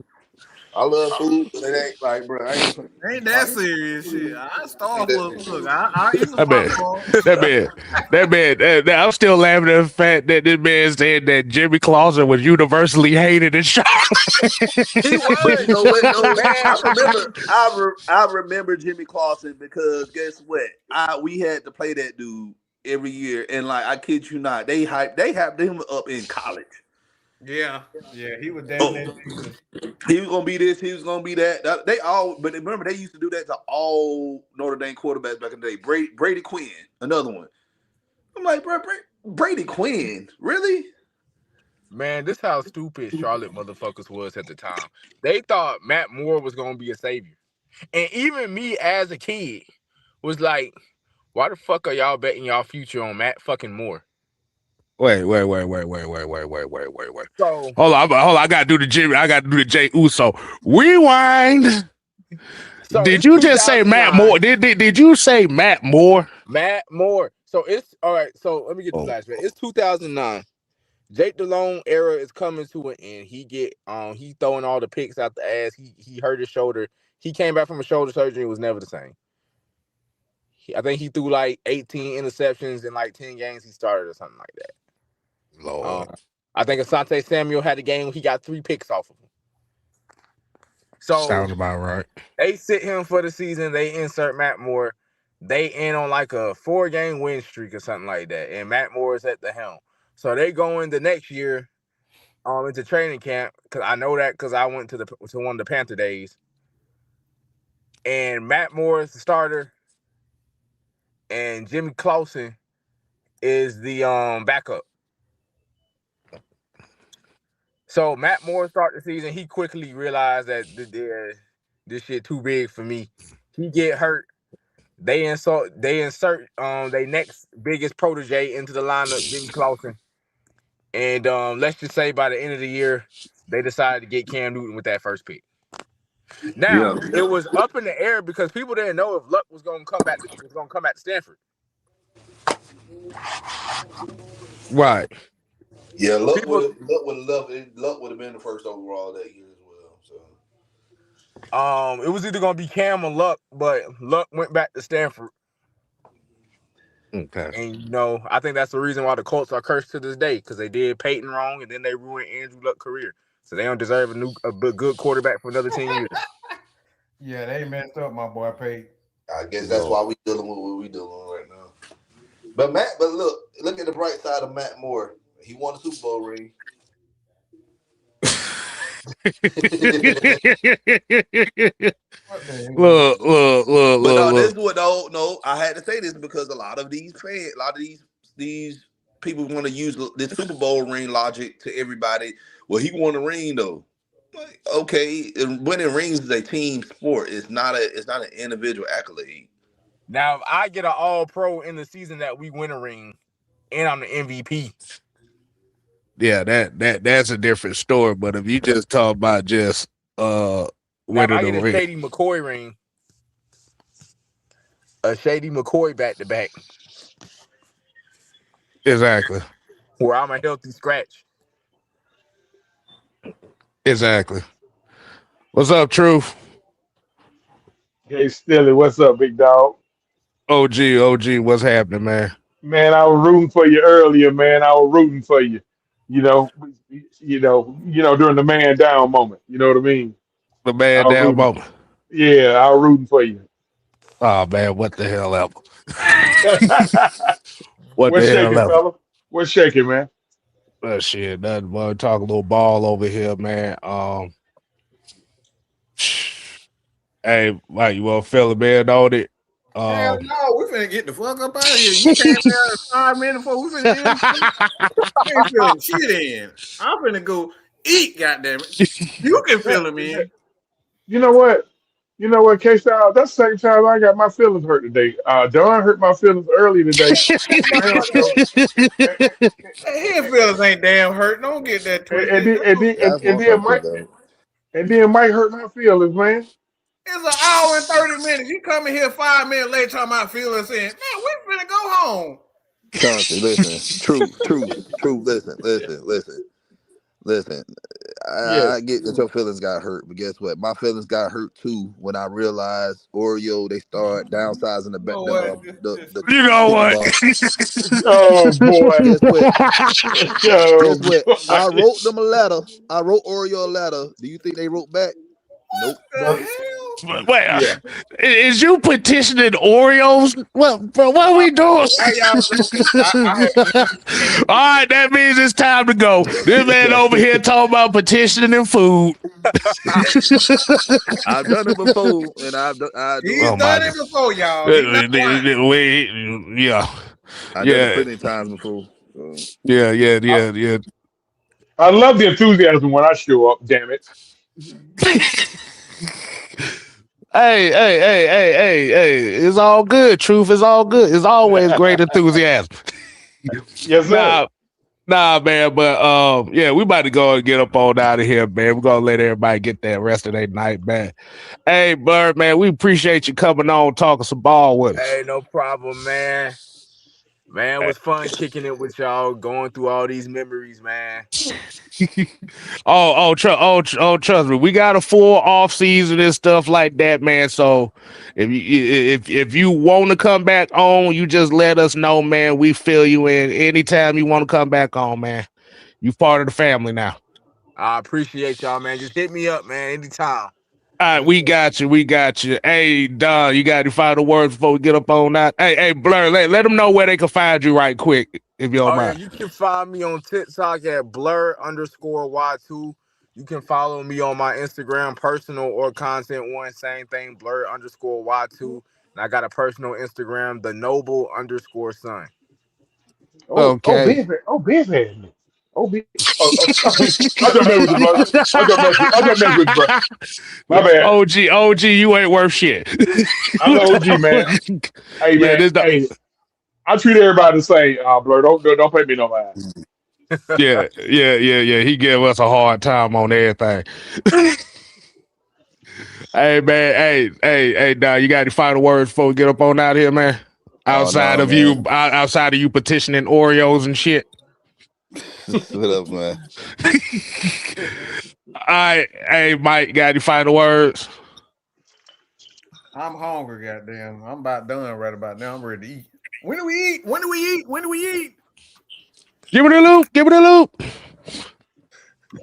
I love food, but it ain't like, bro. Ain't that serious shit. I starve for look. I eat the that man. I'm still laughing at the fact that this man said that Jimmy Clausen was universally hated in Charlotte. He was. No, man. I remember Jimmy Clausen because guess what? We had to play that dude every year, and like I kid you not, they hyped him up in college. Yeah, he was down there. He was gonna be this. He was gonna be that. But remember they used to do that to all Notre Dame quarterbacks back in the day. Brady Quinn, another one. I'm like, bro, Brady Quinn, really? Man, this how stupid Charlotte motherfuckers was at the time. They thought Matt Moore was gonna be a savior, and even me as a kid was like, why the fuck are y'all betting y'all future on Matt fucking Moore? Wait. So, hold on. I gotta do the Jimmy. I gotta do the Jay Uso. Rewind. So did you just say Matt Moore? Did you say Matt Moore? Matt Moore. So it's all right. So let me get the flashback. It's 2009. Jake Delhomme era is coming to an end. He throwing all the picks out the ass. He hurt his shoulder. He came back from a shoulder surgery. It was never the same. I think he threw like 18 interceptions in like 10 games he started or something like that. Lord. I think Asante Samuel had a game. He got 3 picks off of him. So sounds about right. They sit him for the season. They insert Matt Moore. They end on like a 4-game win streak or something like that. And Matt Moore is at the helm. So they go in the next year into training camp because I know that because I went to one of the Panther days. And Matt Moore is the starter. And Jimmy Clausen is the backup. So Matt Moore start the season. He quickly realized that this shit too big for me. He get hurt. They insert their next biggest protege into the lineup, Jimmy Clausen. And let's just say by the end of the year, they decided to get Cam Newton with that first pick. Now it was up in the air because people didn't know if Luck was gonna come back to Stanford. Right. Yeah, Luck would have been the first overall that year as well. So it was either gonna be Cam or Luck, but Luck went back to Stanford. Okay. And I think that's the reason why the Colts are cursed to this day, because they did Peyton wrong and then they ruined Andrew Luck's career. So they don't deserve a good quarterback for another 10 years. Yeah, they messed up my boy Peyton. I guess that's why we dealing with what we dealing with right now. But look at the bright side of Matt Moore. He won a Super Bowl ring. Look. But no, this is what I had to say this because a lot of these people want to use this Super Bowl ring logic to everybody. Well, he won a ring though. Like, okay, winning rings is a team sport. It's not an individual accolade. Now, if I get an All-Pro in the season that we win a ring, and I'm the MVP. Yeah, that's a different story. But if you just talk about just now, if I get a Shady McCoy ring, a Shady McCoy back-to-back. Exactly. Where I'm a healthy scratch. Exactly. What's up, Truth? Hey, Stilly, what's up, big dog? OG, what's happening, man? Man, I was rooting for you earlier, man. I was rooting for you. You know, during the man down moment. You know what I mean? The man down moment. Yeah, I was rooting for you. Oh man, what the hell ever? What's shaking, fella? What's shaking, man? Shit, nothing. Boy, talk a little ball over here, man. Hey, Mike, you want to fill the bed on it? Hell no, we finna get the fuck up out of here. You came there in 5 minutes before we finna get in. Ain't filling shit in. I'm finna go eat, goddammit. You can fill him in. You know what? K-Style, that's the same time I got my feelings hurt today. Don hurt my feelings early today. His feelings ain't damn hurt. Don't get that twisted. And then Mike hurt my feelings, man. It's an hour and 30 minutes. You come in here 5 minutes later talking about feelings in. Man, we finna go home. Chauncey, listen. True. Listen. I get that your feelings got hurt, but guess what? My feelings got hurt too when I realized Oreo they start downsizing the you know what? Oh boy! Guess what? I wrote them a letter. I wrote Oreo a letter. Do you think they wrote back? Nope. Wait, is you petitioning Oreos? What are we doing? All right, that means it's time to go. This man over here talking about petitioning and food. I've done it before, and He's done it before, y'all. Yeah. I've done it plenty of times before. Yeah. I love the enthusiasm when I show up. Damn it. Hey, it's all good. Truth is all good. It's always great enthusiasm. Yes, sir. Nah, man, but we about to go and get up on out of here, man. We're gonna let everybody get that rest of their night, man. Hey, Bird, man, we appreciate you coming on, talking some ball with us. Hey, no problem, man. Man, it was fun kicking it with y'all, going through all these memories, man. Trust me, we got a full off season and stuff like that, man. So if you want to come back on, you just let us know, man. We fill you in anytime you want to come back on, man. You part of the family now. I appreciate y'all, man. Just hit me up, man, anytime. All right, we got you. Hey, Don, you got any final words before we get up on that? Hey, Blur, let them know where they can find you right quick, if you don't mind. Yeah, you can find me on TikTok at blur_Y2. You can follow me on my Instagram, personal or content one, same thing, blur_Y2. And I got a personal Instagram, the noble_son. Okay. Ben had me. I just mess with you, bro. I just mess with you, bro. My bad. OG, you ain't worth shit. I'm OG, man. Hey, man. I treat everybody the same. Blur, don't pay me no mind. Yeah. He gave us a hard time on everything. Hey, man. Hey, now you got any final words before we get up on out here, man? Outside of you petitioning Oreos and shit. What up, man? All right, hey, Mike, got any final words? I'm hungry, goddamn. I'm about done right about now. I'm ready to eat. When do we eat? Give it a loop.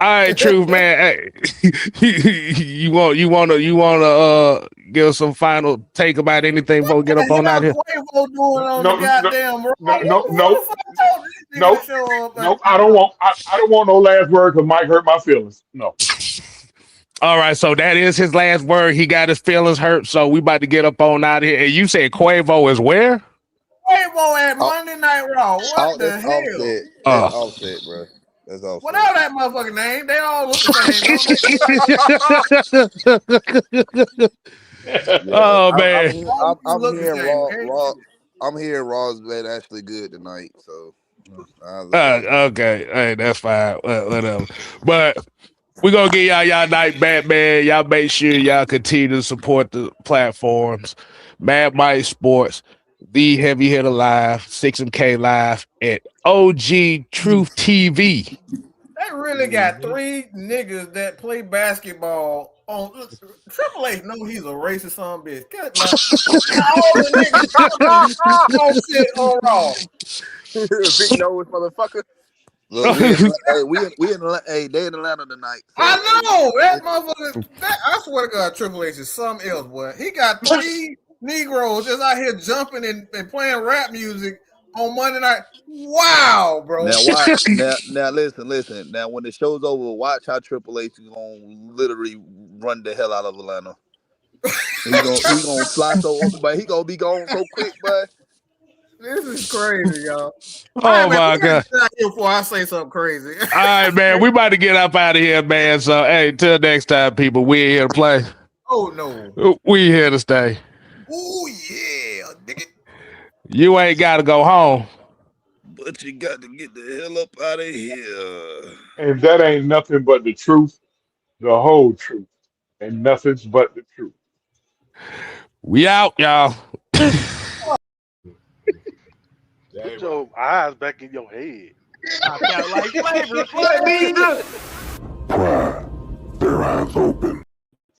All right, Truth, man. Hey, you want to give us some final take about anything before we get up on out here? No. I don't want no last word because Mike hurt my feelings. No. All right, so that is his last word. He got his feelings hurt, so we about to get up on out here. And you said Quavo is where? Quavo at Monday Night Raw. What the hell? Offset, bro. That's all. Whatever that motherfucking name, they all look the same. Oh man, I'm hearing Raw's been actually good tonight. So okay, hey, that's fine. Whatever. But we're gonna get y'all night back, man. Y'all make sure y'all continue to support the platforms. Mad Mike Sports, The Heavy Hitter Live, 6MK Live, and OG Truth TV. They really got 3 niggas that play basketball on Triple H. Know he's a racist son of a bitch. Get all the niggas shit on Raw. Big nose motherfucker. look, they in Atlanta tonight. So. I know that motherfucker. I swear to God, Triple H is something else, boy. He got 3 Negroes just out here jumping and playing rap music on Monday night. Wow, bro. Now watch. now listen. Now when the show's over, watch how Triple H is gonna literally run the hell out of Atlanta. He gonna fly so, but he gonna be gone so quick, but. This is crazy, y'all. Oh my God! Before I say something crazy. All right, man. We about to get up out of here, man. So hey, till next time, people. We ain't here to play. Oh no. We here to stay. Oh yeah, nigga. You ain't got to go home. But you got to get the hell up out of here. And that ain't nothing but the truth, the whole truth, and nothing's but the truth. We out, y'all. Put your eyes back in your head. I felt like flavor. Pry their eyes open.